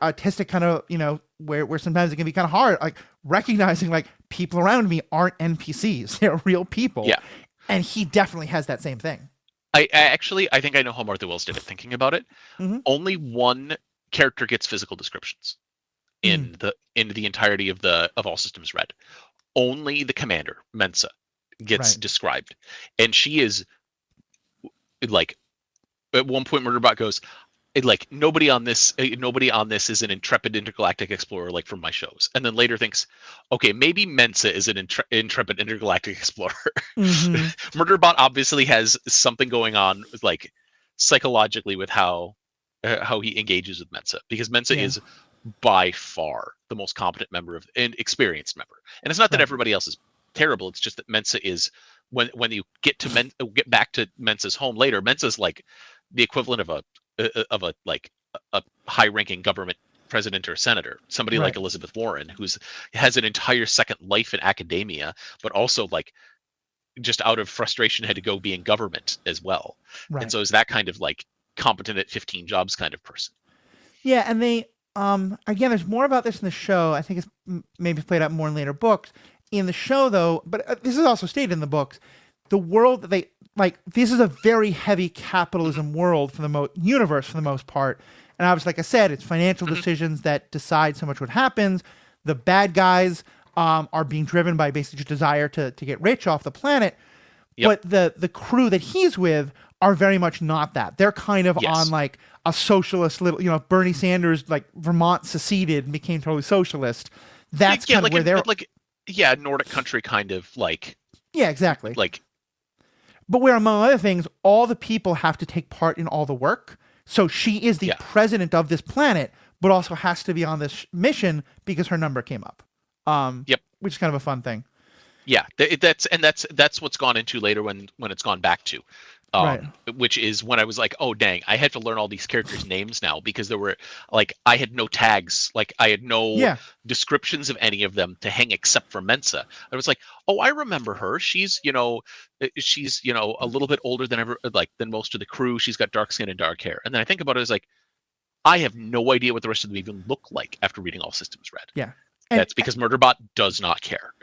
artistic kind of, where sometimes it can be kind of hard, like recognizing like people around me aren't NPCs, they're real people. Yeah. And he definitely has that same thing. I think I know how Martha Wells did it. Thinking about it, Mm-hmm. only one character gets physical descriptions Mm, in the entirety of All Systems Red. Only the commander, Mensa, gets right. described, and she is like, at one point Murderbot goes, like, nobody on this is an intrepid intergalactic explorer like from my shows, and then later thinks, okay, maybe Mensa is an intrepid intergalactic explorer. Mm-hmm. Murderbot obviously has something going on, like, psychologically, with how he engages with Mensa, because Mensa Yeah. is by far the most competent member of and experienced member. And it's not that Right. everybody else is terrible. It's just that Mensa is, when you get back to Mensa's home later, Mensa's like the equivalent of a like a high-ranking government president or senator, somebody like Right. Elizabeth Warren, who's has an entire second life in academia, but also, like, just out of frustration had to go be in government as well. And Right. so is that kind of like competent at 15 jobs kind of person. Yeah, and they again, there's more about this in the show. I think it's maybe played out more in later books. In the show, though, but this is also stated in the books, the world that they like, this is a very heavy Mhm, capitalism world for the universe for the most part. And obviously, like I said, it's financial mhm. decisions that decide so much what happens. The bad guys are being driven by basically just desire to get rich off the planet. Yep. But the crew that he's with are very much not that. They're kind of on Yes. like a socialist little, Bernie Sanders, like Vermont seceded and became totally socialist. That's Yeah, kind of where they're. like, yeah, Nordic country kind of Yeah, exactly. like But where, among other things, all the people have to take part in all the work. So she is the yeah. president of this planet, but also has to be on this mission because her number came up. Yep. Which is kind of a fun thing. Yeah, that's what's gone into later when it's gone back to, Right. which is when I was like, oh dang, I had to learn all these characters' names now, because there were, like, I had no tags, like I had no Yeah. descriptions of any of them to hang except for Mensa. I was like, oh, I remember her. She's a little bit older than most of the crew. She's got dark skin and dark hair. And then I think about it as like, I have no idea what the rest of them even look like after reading All Systems Red. Yeah. And That's because Murderbot does not care.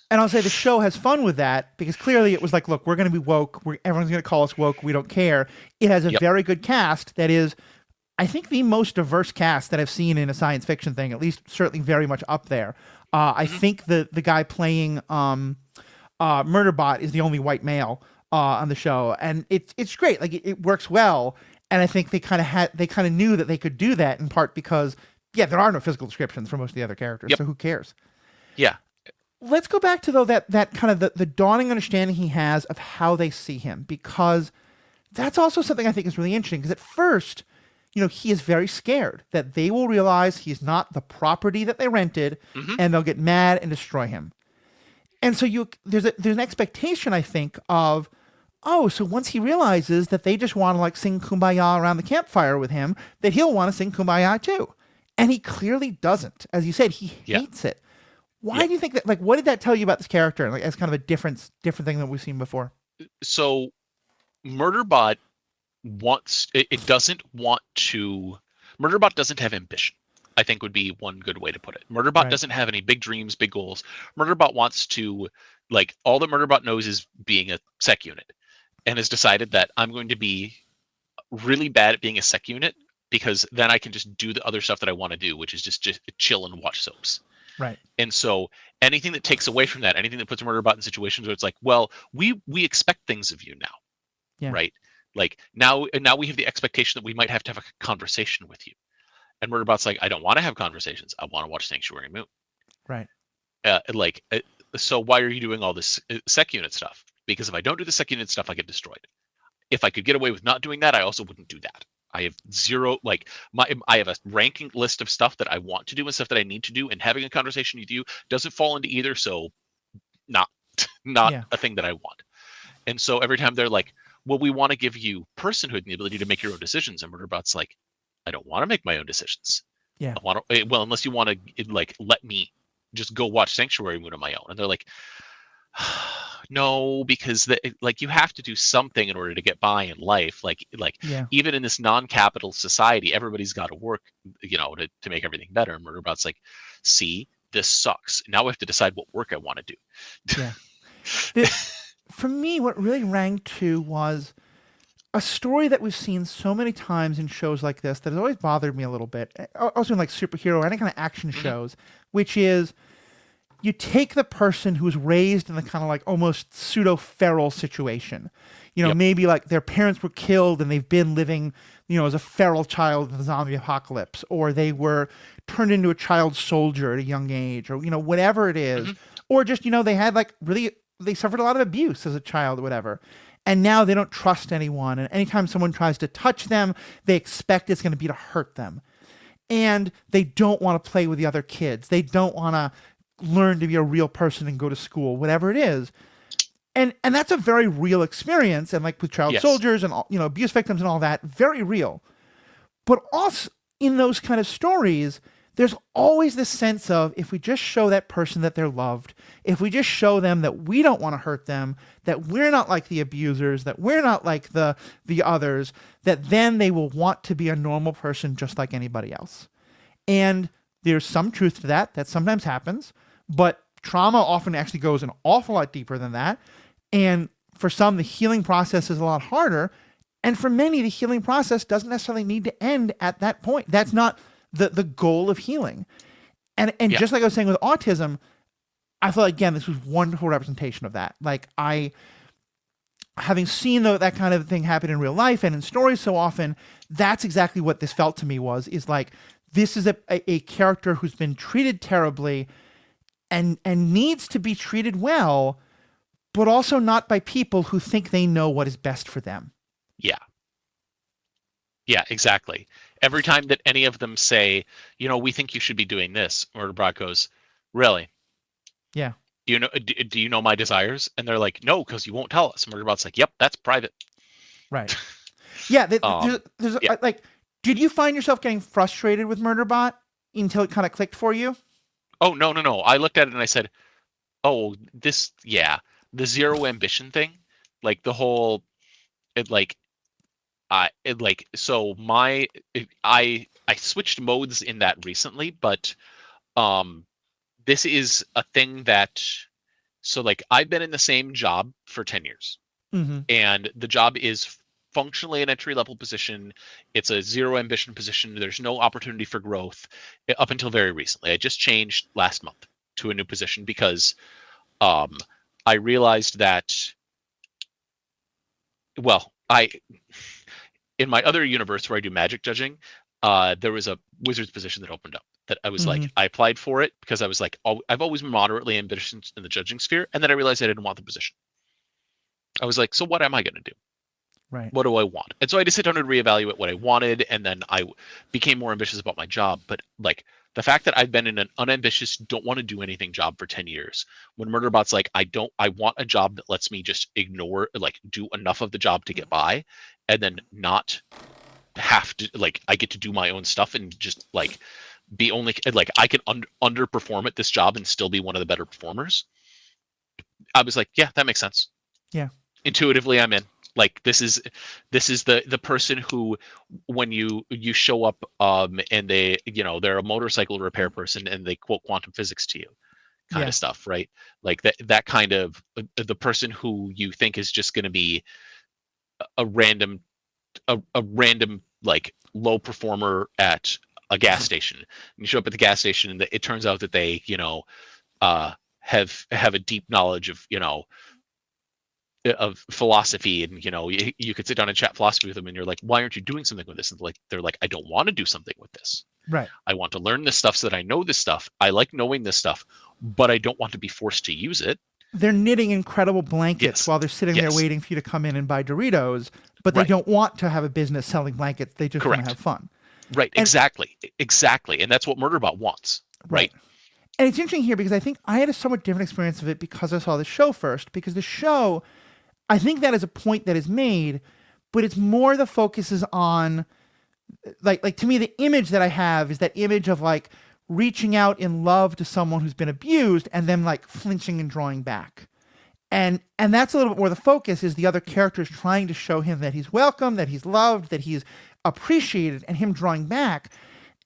And I'll say the show has fun with that because clearly it was like, look, we're going to be woke. Everyone's going to call us woke. We don't care. It has a Yep. very good cast that is, I think, the most diverse cast that I've seen in a science fiction thing, at least certainly very much up there. I Mhm. think the guy playing Murderbot is the only white male on the show. And it's great. Like it works well. And I think they kind of knew that they could do that in part because, yeah, there are no physical descriptions for most of the other characters. Yep. So who cares? Yeah. Let's go back to though that kind of the dawning understanding he has of how they see him, because that's also something I think is really interesting, because at first, he is very scared that they will realize he's not the property that they rented, Hmm. and they'll get mad and destroy him. And so there's an expectation, I think, of, oh, so once he realizes that they just want to like sing kumbaya around the campfire with him, that he'll want to sing kumbaya too. And he clearly doesn't. As you said, he Yeah. hates it. Why Yeah. do you think that? Like, what did that tell you about this character? Like, as kind of a different thing that we've seen before. So Murderbot it doesn't want to. Murderbot doesn't have ambition, I think, would be one good way to put it. Murderbot Right. doesn't have any big dreams, big goals. Murderbot wants to, like, all that Murderbot knows is being a SecUnit, and has decided that I'm going to be really bad at being a SecUnit, because then I can just do the other stuff that I want to do, which is just chill and watch soaps. Right. And so anything that takes away from that, anything that puts Murderbot in situations where it's like, well, we expect things of you now, Yeah. right? Like, now we have the expectation that we might have to have a conversation with you. And Murderbot's like, I don't want to have conversations. I want to watch Sanctuary Moon. Right. Like, so why are you doing all this SecUnit stuff? Because if I don't do the SecUnit stuff, I get destroyed. If I could get away with not doing that, I also wouldn't do that. I have zero, like, I have a ranking list of stuff that I want to do and stuff that I need to do, and having a conversation with you doesn't fall into either. So not not Yeah. a thing that I want. And so every time they're like, well, we want to give you personhood and the ability to make your own decisions, and Murderbot's like, I don't want to make my own decisions. Yeah. I want to, well, unless you want to, like, let me just go watch Sanctuary Moon on my own. And they're like, no, because like, you have to do something in order to get by in life. Like Yeah. even in this non-capital society, everybody's got to work, to make everything better. And Murderbot's like, see, this sucks. Now I have to decide what work I want to do. Yeah. For me, what really rang true was, a story that we've seen so many times in shows like this that has always bothered me a little bit, also in like superhero or any kind of action shows, which is you take the person who's raised in the kind of like almost pseudo-feral situation. You know, maybe like their parents were killed and they've been living, you know, as a feral child in the zombie apocalypse, or they were turned into a child soldier at a young age, or, you know, whatever it is. Or just, you know, they had like really, they suffered a lot of abuse as a child or whatever. And now they don't trust anyone. And anytime someone tries to touch them, they expect it's going to be to hurt them. And they don't want to play with the other kids. They don't want to learn to be a real person and go to school, whatever it is. And that's a very real experience. And like with child soldiers and, you know, abuse victims and all that, very real. But also in those kind of stories, there's always this sense of, if we just show that person that they're loved, if we just show them that we don't want to hurt them, that we're not like the abusers, that we're not like the others, that then they will want to be a normal person just like anybody else. And there's some truth to that. That sometimes happens, but trauma often actually goes an awful lot deeper than that. And for some, the healing process is a lot harder. And for many, the healing process doesn't necessarily need to end at that point. That's not the goal of healing. And just like I was saying with autism, I thought, again, this was wonderful representation of that. Like having seen that kind of thing happen in real life and in stories so often, that's exactly what this felt to me is like, this is a character who's been treated terribly and needs to be treated well, but also not by people who think they know what is best for them. Yeah. Yeah, exactly. Every time that any of them say, you know, we think you should be doing this, Murderbot goes, really? Yeah. Do you know my desires? And they're like, no, because you won't tell us. Murderbot's like, yep, that's private. Right. Yeah. There's like, did you find yourself getting frustrated with Murderbot until it kind of clicked for you? Oh, no. I looked at it and I said, oh, the zero ambition thing, like the whole, I switched modes in that recently, but this is a thing that, so like I've been in the same job for 10 years and the job is functionally an entry-level position. It's a zero ambition position. There's no opportunity for growth up until very recently. I just changed last month to a new position because I realized that, in my other universe where I do magic judging, there was a wizard's position that opened up that I was like, I applied for it because I was like, I've always been moderately ambitious in the judging sphere. And then I realized I didn't want the position. I was like, so what am I going to do? Right. What do I want? And so I had to sit down and reevaluate what I wanted. And then I became more ambitious about my job. But like the fact that I've been in an unambitious, don't want to do anything job for 10 years, when Murderbot's like, I want a job that lets me just ignore, like do enough of the job to get by and then not have to, like, I get to do my own stuff and just like be only, like I can underperform at this job and still be one of the better performers. I was like, yeah, that makes sense. Yeah. Intuitively, I'm in. Like this is the person who, when you show up and they, you know, they're a motorcycle repair person and they quote quantum physics to you kind of stuff, right? Like that kind of the person who you think is just going to be a random like low performer at a gas station. And you show up at the gas station and it turns out that they, you know, have a deep knowledge of, you know, of philosophy, and you know, you could sit down and chat philosophy with them and you're like, why aren't you doing something with this? And they're like, I don't want to do something with this. Right. I want to learn this stuff so that I know this stuff. I like knowing this stuff, but I don't want to be forced to use it. They're knitting incredible blankets while they're sitting there waiting for you to come in and buy Doritos, but they don't want to have a business selling blankets. They just want to have fun. Right. Exactly. And that's what Murderbot wants. Right. And it's interesting here because I think I had a somewhat different experience of it because I saw the show first, because the show, I think that is a point that is made, but it's more the focus is on, like to me, the image that I have is that image of like reaching out in love to someone who's been abused and then like flinching and drawing back. And that's a little bit more the focus, is the other characters trying to show him that he's welcome, that he's loved, that he's appreciated, and him drawing back.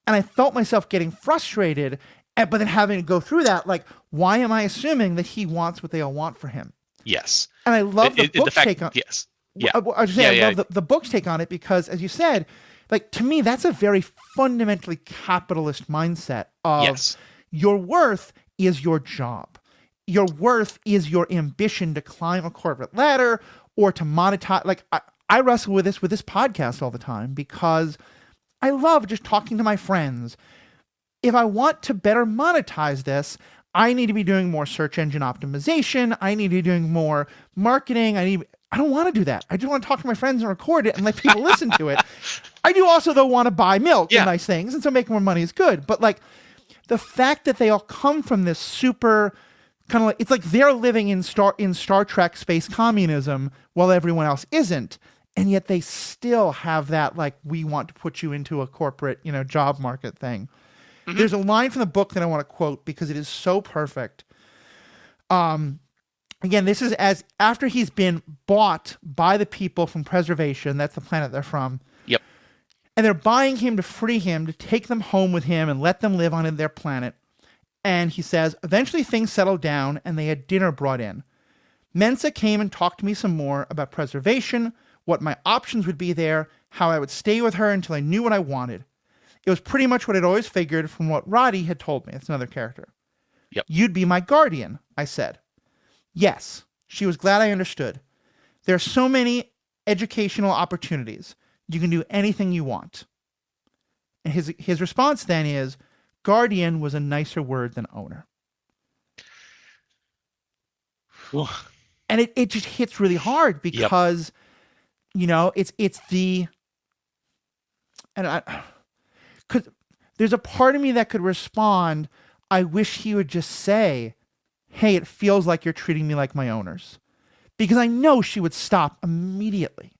And I felt myself getting frustrated, but then having to go through that, like, why am I assuming that he wants what they all want for him? Yes. And I love the book take on. Yes. Yeah. I was saying, I love the book's take on it because, as you said, like, to me, that's a very fundamentally capitalist mindset of your worth is your job. Your worth is your ambition to climb a corporate ladder or to monetize. Like, I wrestle with this podcast all the time because I love just talking to my friends. If I want to better monetize this, I need to be doing more search engine optimization. I need to be doing more marketing. I don't want to do that. I just want to talk to my friends and record it and let people listen to it. I do also, though, want to buy milk and nice things. And so making more money is good. But like the fact that they all come from this super kind of like, it's like they're living in Star Trek space communism while everyone else isn't. And yet they still have that, like, we want to put you into a corporate, job market thing. Mm-hmm. There's a line from the book that I want to quote because it is so perfect. Again, this is as after he's been bought by the people from Preservation. That's the planet they're from. Yep. And they're buying him to free him, to take them home with him and let them live on their planet. And he says, eventually things settled down and they had dinner brought in. Mensa came and talked to me some more about Preservation, what my options would be there, how I would stay with her until I knew what I wanted. It was pretty much what I'd always figured from what Roddy had told me. That's another character. Yep. You'd be my guardian, I said. Yes. She was glad I understood. There are so many educational opportunities. You can do anything you want. And his response then is, guardian was a nicer word than owner. And it just hits really hard because, it's the... And because there's a part of me that could respond, I wish he would just say, hey, it feels like you're treating me like my owners. Because I know she would stop immediately.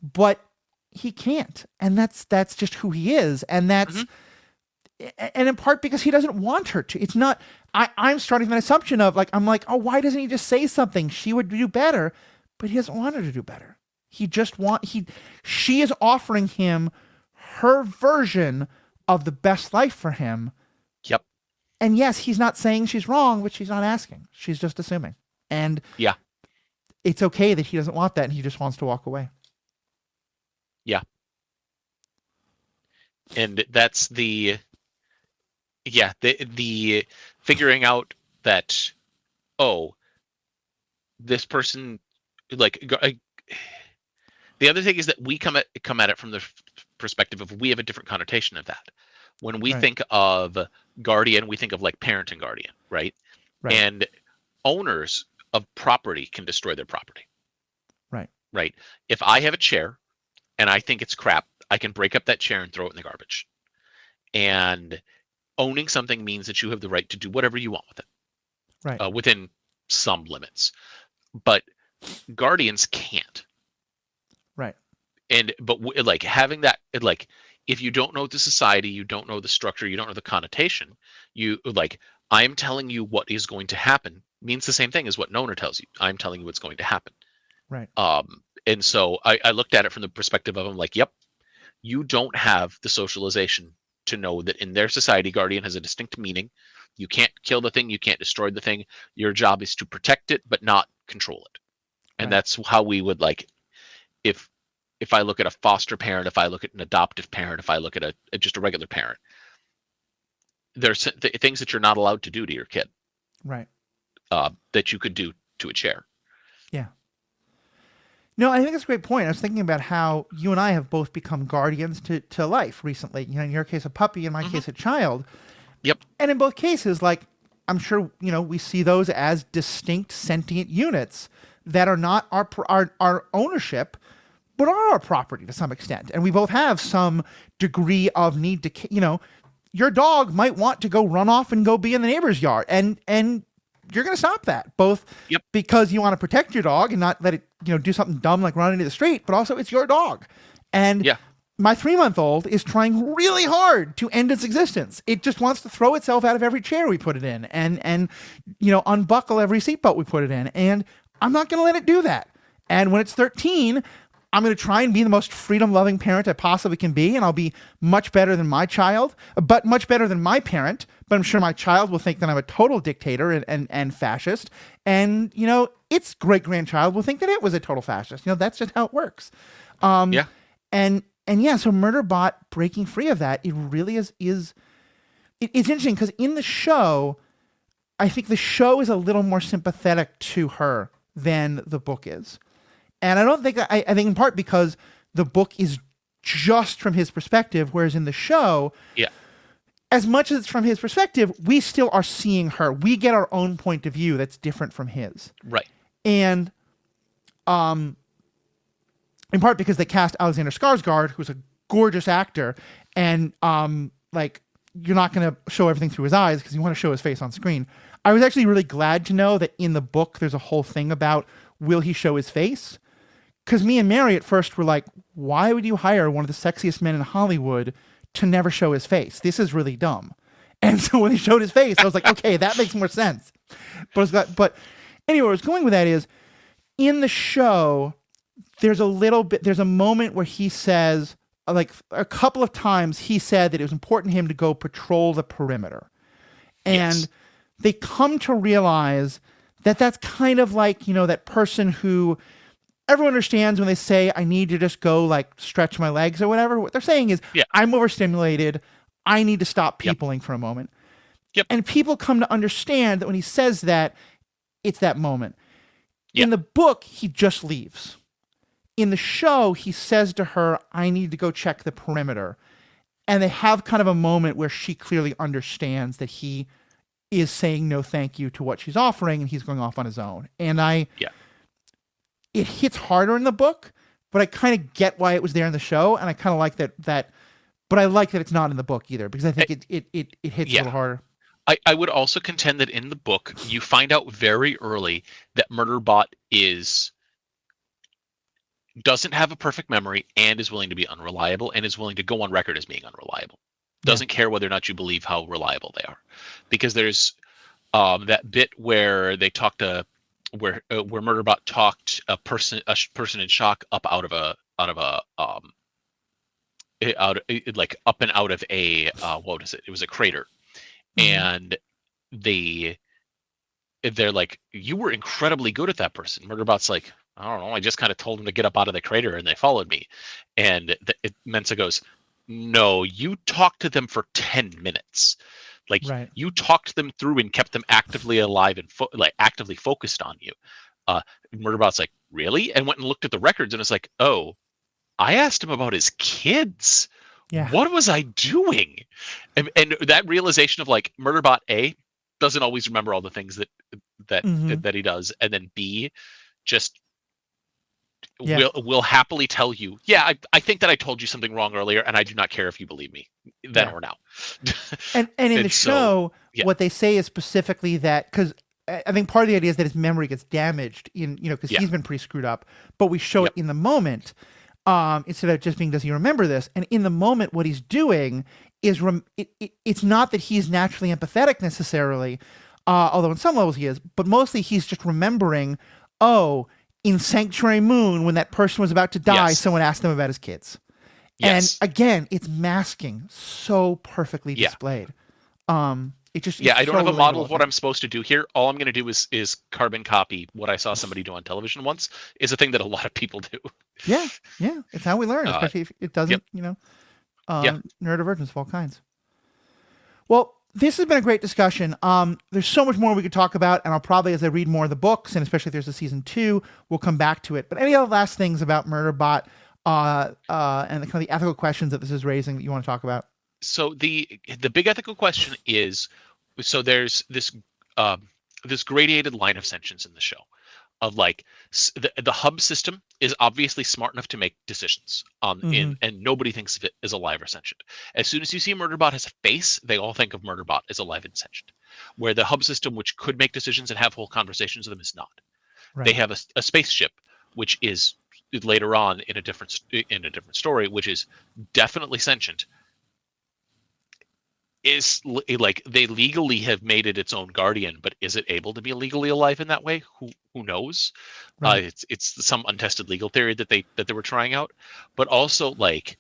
But he can't. And that's just who he is. And that's, and in part because he doesn't want her to. It's not, I'm starting from an assumption of I'm like, oh, why doesn't he just say something? She would do better. But he doesn't want her to do better. She is offering him her version of the best life for him. Yep. And yes, he's not saying she's wrong, but she's not asking. She's just assuming. And it's okay that he doesn't want that and he just wants to walk away. Yeah. And that's the figuring out that, oh, this person, like, the other thing is that we come at it from the perspective of, we have a different connotation of that. When we think of guardian, we think of like parent and guardian, right? And owners of property can destroy their property. Right. If I have a chair and I think it's crap, I can break up that chair and throw it in the garbage. And owning something means that you have the right to do whatever you want with it. Within some limits. But guardians can't. But like having that, like, if you don't know the society, you don't know the structure, you don't know the connotation, you like, I'm telling you what is going to happen means the same thing as what an owner tells you. I'm telling you what's going to happen. And so I looked at it from the perspective of, I'm like, yep, you don't have the socialization to know that in their society, guardian has a distinct meaning. You can't kill the thing, you can't destroy the thing. Your job is to protect it, but not control it. And that's how we would, like, if I look at a foster parent, if I look at an adoptive parent, if I look at just a regular parent, there's things that you're not allowed to do to your kid. That you could do to a chair. Yeah. No, I think that's a great point. I was thinking about how you and I have both become guardians to life recently. In your case, a puppy, in my case, a child. Yep. And in both cases, like, I'm sure, we see those as distinct sentient units that are not our ownership, but are our property to some extent. And we both have some degree of need to, your dog might want to go run off and go be in the neighbor's yard. And you're going to stop that, both because you want to protect your dog and not let it, do something dumb like run into the street, but also it's your dog. And my 3-month-old is trying really hard to end its existence. It just wants to throw itself out of every chair we put it in and unbuckle every seatbelt we put it in. And I'm not going to let it do that. And when it's 13, I'm going to try and be the most freedom-loving parent I possibly can be, and I'll be much better than my child, but much better than my parent. But I'm sure my child will think that I'm a total dictator and fascist, and its great-grandchild will think that it was a total fascist. That's just how it works. Yeah. And yeah, so Murderbot breaking free of that, it really is it's interesting because in the show, I think the show is a little more sympathetic to her than the book is. And I don't think, I think in part because the book is just from his perspective, whereas in the show, as much as it's from his perspective, we still are seeing her. We get our own point of view that's different from his. Right. And in part because they cast Alexander Skarsgård, who's a gorgeous actor, and you're not going to show everything through his eyes because you want to show his face on screen. I was actually really glad to know that in the book there's a whole thing about will he show his face? Because me and Mary at first were like, why would you hire one of the sexiest men in Hollywood to never show his face? This is really dumb. And so when he showed his face, I was like, okay, that makes more sense. But anyway, where I was going with that is, in the show, there's a moment where he says, like a couple of times he said that it was important to him to go patrol the perimeter. And they come to realize that that's kind of like, that person who everyone understands when they say, I need to just go stretch my legs or whatever. What they're saying is, I'm overstimulated. I need to stop peopling for a moment. Yep. And people come to understand that when he says that, it's that moment. In the book, he just leaves. In the show, he says to her, I need to go check the perimeter. And they have kind of a moment where she clearly understands that he is saying no thank you to what she's offering, and he's going off on his own. And it hits harder in the book, but I kind of get why it was there in the show, and I kind of like that. But I like that it's not in the book either, because I think it hits a little harder. I would also contend that in the book, you find out very early that Murderbot doesn't have a perfect memory and is willing to be unreliable and is willing to go on record as being unreliable. Doesn't care whether or not you believe how reliable they are, because there's that bit where they talk to where Murderbot talked a person in shock up up and out of a what is it? It was a crater, and they're like, you were incredibly good at that person. Murderbot's like, I don't know, I just kind of told them to get up out of the crater and they followed me. And Mensa goes, no, you talked to them for 10 minutes. You talked them through and kept them actively alive and actively focused on you. Murderbot's like, really? And went and looked at the records and it's like, oh, I asked him about his kids. Yeah. What was I doing? And that realization of Murderbot A doesn't always remember all the things that he does, and then B just will happily tell you, I think that I told you something wrong earlier, and I do not care if you believe me then or now. and in the show, what they say is specifically that, because I think part of the idea is that his memory gets damaged because he's been pretty screwed up, but we show it in the moment. Instead of just being, does he remember this? And in the moment, what he's doing is it's not that he's naturally empathetic necessarily, although in some levels he is, but mostly he's just remembering, in Sanctuary Moon, when that person was about to die, someone asked them about his kids. Yes. And again, it's masking so perfectly displayed. It just I don't have a model of what I'm supposed to do here. All I'm going to do is carbon copy what I saw somebody do on television once. Is a thing that a lot of people do. Yeah, it's how we learn, especially if it doesn't, neurodivergence of all kinds. Well, this has been a great discussion. There's so much more we could talk about, and I'll probably, as I read more of the books, and especially if there's a season 2, we'll come back to it. But any other last things about Murderbot and the kind of the ethical questions that this is raising that you want to talk about? So the big ethical question is, so there's this gradated line of sentience in the show, of the hub system is obviously smart enough to make decisions, and nobody thinks of it as alive or sentient. As soon as you see Murderbot has a face, they all think of Murderbot as alive and sentient. Where the hub system, which could make decisions and have whole conversations with them, is not. Right. They have a spaceship, which is later on in a different story, which is definitely sentient. like they legally have made it its own guardian, but is it able to be legally alive in that way? Who knows? Right. It's some untested legal theory that they were trying out, but also like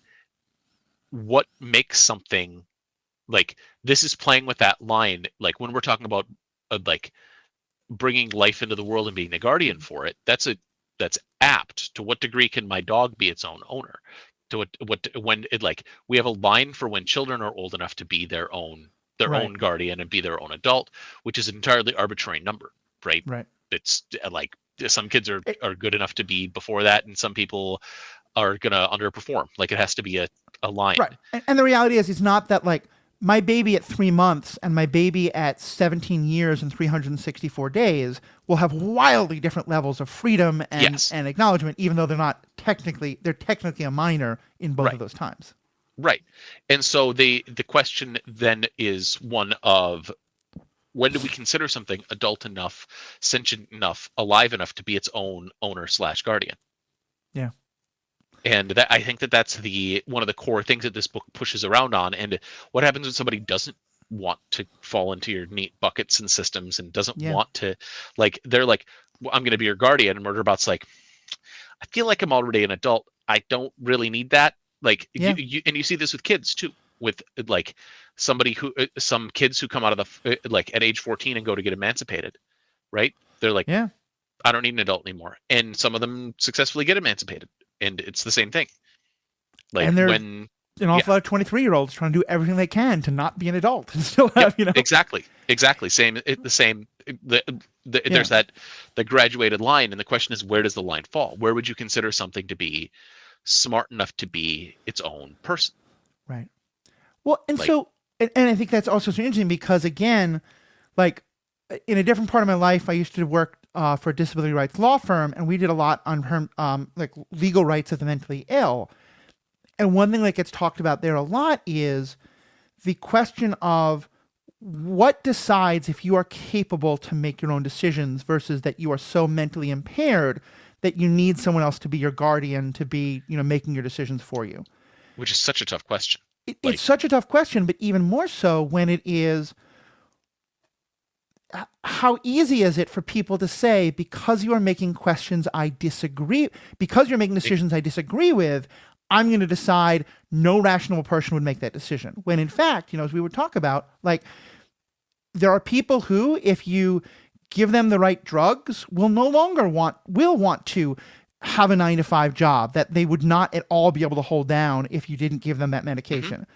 what makes something like this is playing with that line. Like when we're talking about like bringing life into the world and being the guardian for it, that's apt. To what degree can my dog be its own owner? To what when it like we have a line for when children are old enough to be their own Right. guardian and be their own adult, which is an entirely arbitrary number, right? Right. It's like some kids are It- good enough to be before that, and some people are gonna underperform. Like it has to be a line. right. And the reality is, it's not that like my baby at 3 months and my baby at 17 years and 364 days will have wildly different levels of freedom and, Yes. and acknowledgement, even though they're technically a minor in both Right. of those times. Right. And so the question then is one of when do we consider something adult enough, sentient enough, alive enough to be its own owner / guardian? Yeah. And that I think that's the one of the core things that this book pushes around on. And what happens when somebody doesn't want to fall into your neat buckets and systems and doesn't Yeah. want to, like, they're like, well, I'm going to be your guardian. And Murderbot's like, I feel like I'm already an adult. I don't really need that. Like, Yeah. and you see this with kids too, with like somebody who, some kids who come out of the, like at age 14 and go to get emancipated, right? They're like, Yeah. I don't need an adult anymore. And some of them successfully get emancipated. And it's the same thing. Like And they're when an awful lot of 23-year-olds trying to do everything they can to not be an adult and still have, exactly same the same there's that the graduated line, and the question is, where does the line fall? Where would you consider something to be smart enough to be its own person? Right. Well, and Like- so, and I think that's also so interesting because, again, like in a different part of my life, I used to work for a disability rights law firm, and we did a lot on like legal rights of the mentally ill. And one thing that gets talked about there a lot is the question of what decides if you are capable to make your own decisions versus that you are so mentally impaired that you need someone else to be your guardian, to be, making your decisions for you. Which is such a tough question. It's such a tough question, but even more so when it is, how easy is it for people to say, because you are making questions I disagree, because you're making decisions I disagree with, I'm going to decide no rational person would make that decision. When in fact, as we would talk about, like, there are people who, if you give them the right drugs, will want to have a 9-to-5 job that they would not at all be able to hold down if you didn't give them that medication.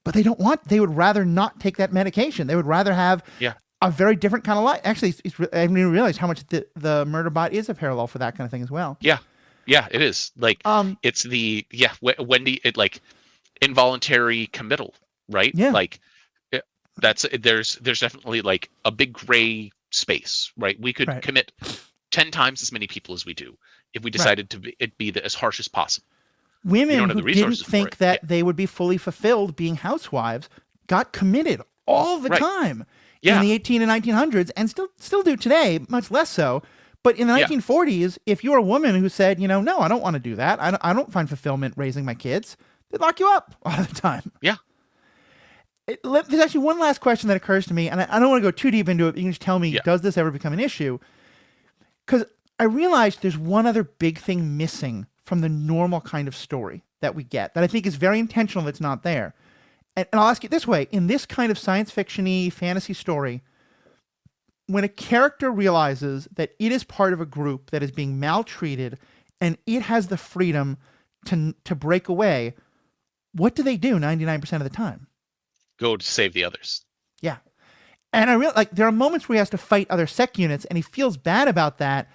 But they would rather not take that medication. They would rather have a very different kind of life. Actually, I didn't even realize how much the Murderbot is a parallel for that kind of thing as well. Yeah, it is. Like, it's the Wendy, it like involuntary committal, right? Yeah. Like there's definitely like a big gray space, right? We could commit 10 times as many people as we do if we decided to be as harsh as possible. Women who didn't think that they would be fully fulfilled being housewives got committed all the time in the 18 and 1900s, and still do today, much less so. But in the 1940s, if you were a woman who said, no, I don't want to do that, I don't find fulfillment raising my kids, they'd lock you up all the time. Yeah. There's actually one last question that occurs to me, and I don't want to go too deep into it. You can just tell me, does this ever become an issue? Because I realized there's one other big thing missing from the normal kind of story that we get that I think is very intentional that's not there. And I'll ask it this way. In this kind of science fiction-y fantasy story, when a character realizes that it is part of a group that is being maltreated and it has the freedom to break away, what do they do 99% of the time? Go to save the others. Yeah. And I realize, like, there are moments where he has to fight other SecUnits and he feels bad about that,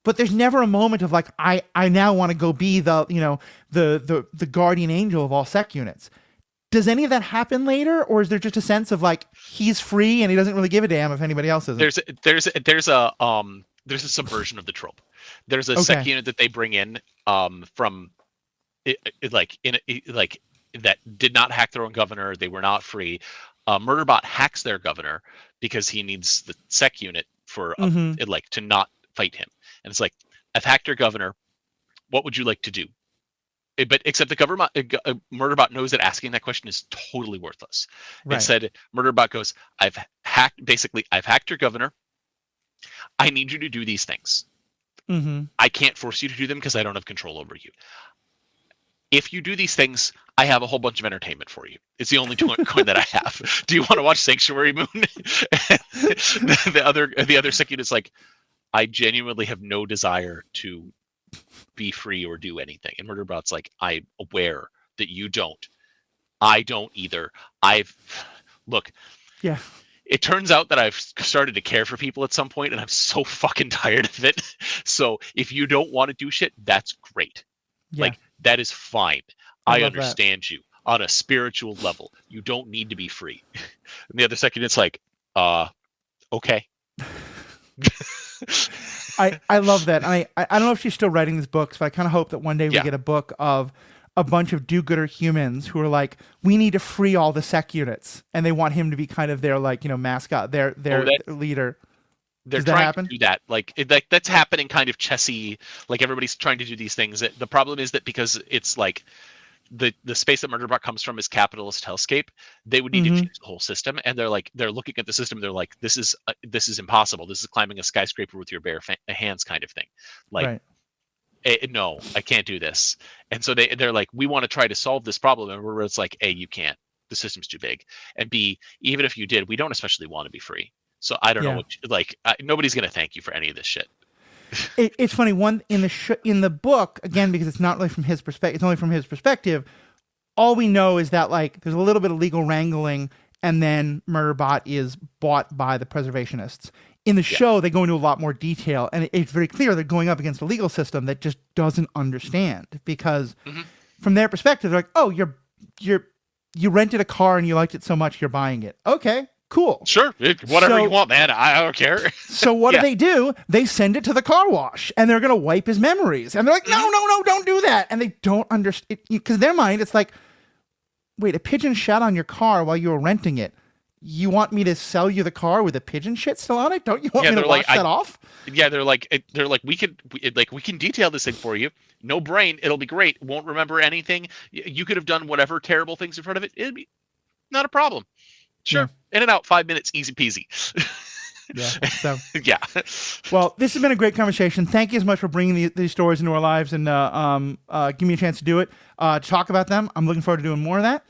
but there's never a moment of like, I now want to go be the guardian angel of all SecUnits. Does any of that happen later, or is there just a sense of like he's free and he doesn't really give a damn if anybody else isn't? There's a subversion of the trope. There's a SecUnit that they bring in from that did not hack their own governor. They were not free. Murderbot hacks their governor because he needs the SecUnit for to not fight him. And it's like, I've hacked your governor. What would you like to do? But except the government, Murderbot knows that asking that question is totally worthless. Right. Instead, Murderbot goes, I've hacked your governor. I need you to do these things. Mm-hmm. I can't force you to do them because I don't have control over you. If you do these things, I have a whole bunch of entertainment for you. It's the only coin that I have. Do you want to watch Sanctuary Moon? the other SecUnit's like, I genuinely have no desire to be free or do anything. And Murderbot's like, I'm aware that you don't. I don't either. Look. Yeah. It turns out that I've started to care for people at some point, and I'm so fucking tired of it. So if you don't want to do shit, that's great. Yeah. Like, that is fine. I understand you on a spiritual level. You don't need to be free. And the other SecUnit's like, okay. I love that. I don't know if she's still writing these books, but I kind of hope that one day we get a book of a bunch of do-gooder humans who are like, we need to free all the SecUnits, and they want him to be kind of their, like, mascot, their leader. They're Does that trying happen? to do that. Like, that's happening kind of chessy. Like, everybody's trying to do these things. The problem is that because it's like the space that Murderbot comes from is capitalist hellscape, they would need to change the whole system. And they're looking at the system. They're like, this is impossible. This is climbing a skyscraper with your bare hands kind of thing. Like, right. No, I can't do this. And so they're like, we want to try to solve this problem. And where it's like, A, you can't. The system's too big. And B, even if you did, we don't especially want to be free. So I don't know what, nobody's going to thank you for any of this shit. It's funny. One in the book, again, because it's not really from his perspective, it's only from his perspective. All we know is that, like, there's a little bit of legal wrangling, and then Murderbot is bought by the preservationists. In the show, they go into a lot more detail, and it's very clear they're going up against a legal system that just doesn't understand, because from their perspective, they're like, oh, you rented a car and you liked it so much, you're buying it. Okay, cool. Sure. Whatever you want, man. I don't care. So what do? They send it to the car wash, and they're going to wipe his memories. And they're like, no, don't do that. And they don't understand, because in their mind, it's like, wait, a pigeon shat on your car while you were renting it. You want me to sell you the car with a pigeon shit still on it? Don't you want me to wash that off? Yeah, they're like, we can detail this thing for you. No brain, it'll be great. Won't remember anything. You could have done whatever terrible things in front of it. It'd be not a problem. Sure, in and out, 5 minutes, easy peasy. So yeah. Well, this has been a great conversation. Thank you as much for bringing these stories into our lives and give me a chance to do it. Talk about them. I'm looking forward to doing more of that.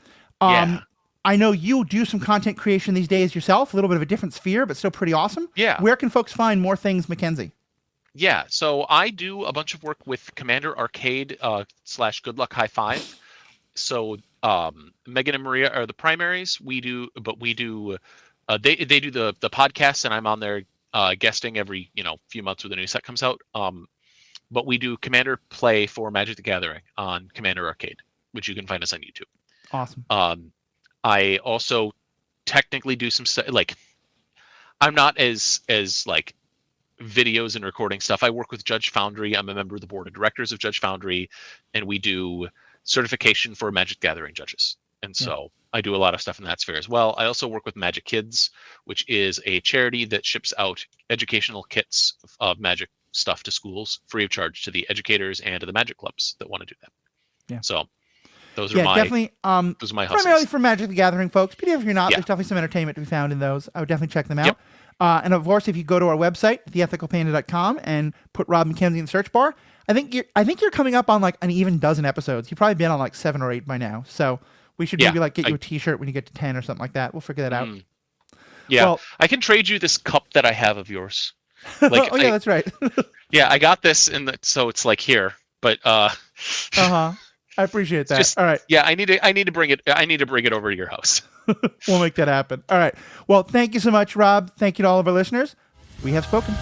I know you do some content creation these days yourself, a little bit of a different sphere, but still pretty awesome. Yeah. Where can folks find more things, McKenzie? Yeah, so I do a bunch of work with Commander Arcade / Good Luck High Five. So Megan and Maria are the primaries. They do the podcast, and I'm on there guesting every few months when the new set comes out. But we do Commander play for Magic the Gathering on Commander Arcade, which you can find us on YouTube. Awesome. I also technically do some stuff, like, I'm not as like videos and recording stuff. I work with Judge Foundry. I'm a member of the board of directors of Judge Foundry, and we do certification for Magic Gathering judges. And so I do a lot of stuff in that sphere as well. I also work with Magic Kids, which is a charity that ships out educational kits of Magic stuff to schools free of charge to the educators and to the Magic clubs that want to do that. Yeah. So those are definitely. Those are my hustles. Primarily for Magic the Gathering folks, but even if you're not, there's definitely some entertainment to be found in those. I would definitely check them out. And of course, if you go to our website, theethicalpanda.com, and put Rob McKenzie in the search bar, I think you're coming up on like an even dozen episodes. You've probably been on like 7 or 8 by now. So we should maybe get you a T-shirt when you get to 10 or something like that. We'll figure that out. Yeah, well, I can trade you this cup that I have of yours. Like, that's right. Yeah, I got this, so it's like here, but I appreciate that. All right. Yeah, I need to bring it. I need to bring it over to your house. We'll make that happen. All right. Well, thank you so much, Rob. Thank you to all of our listeners. We have spoken.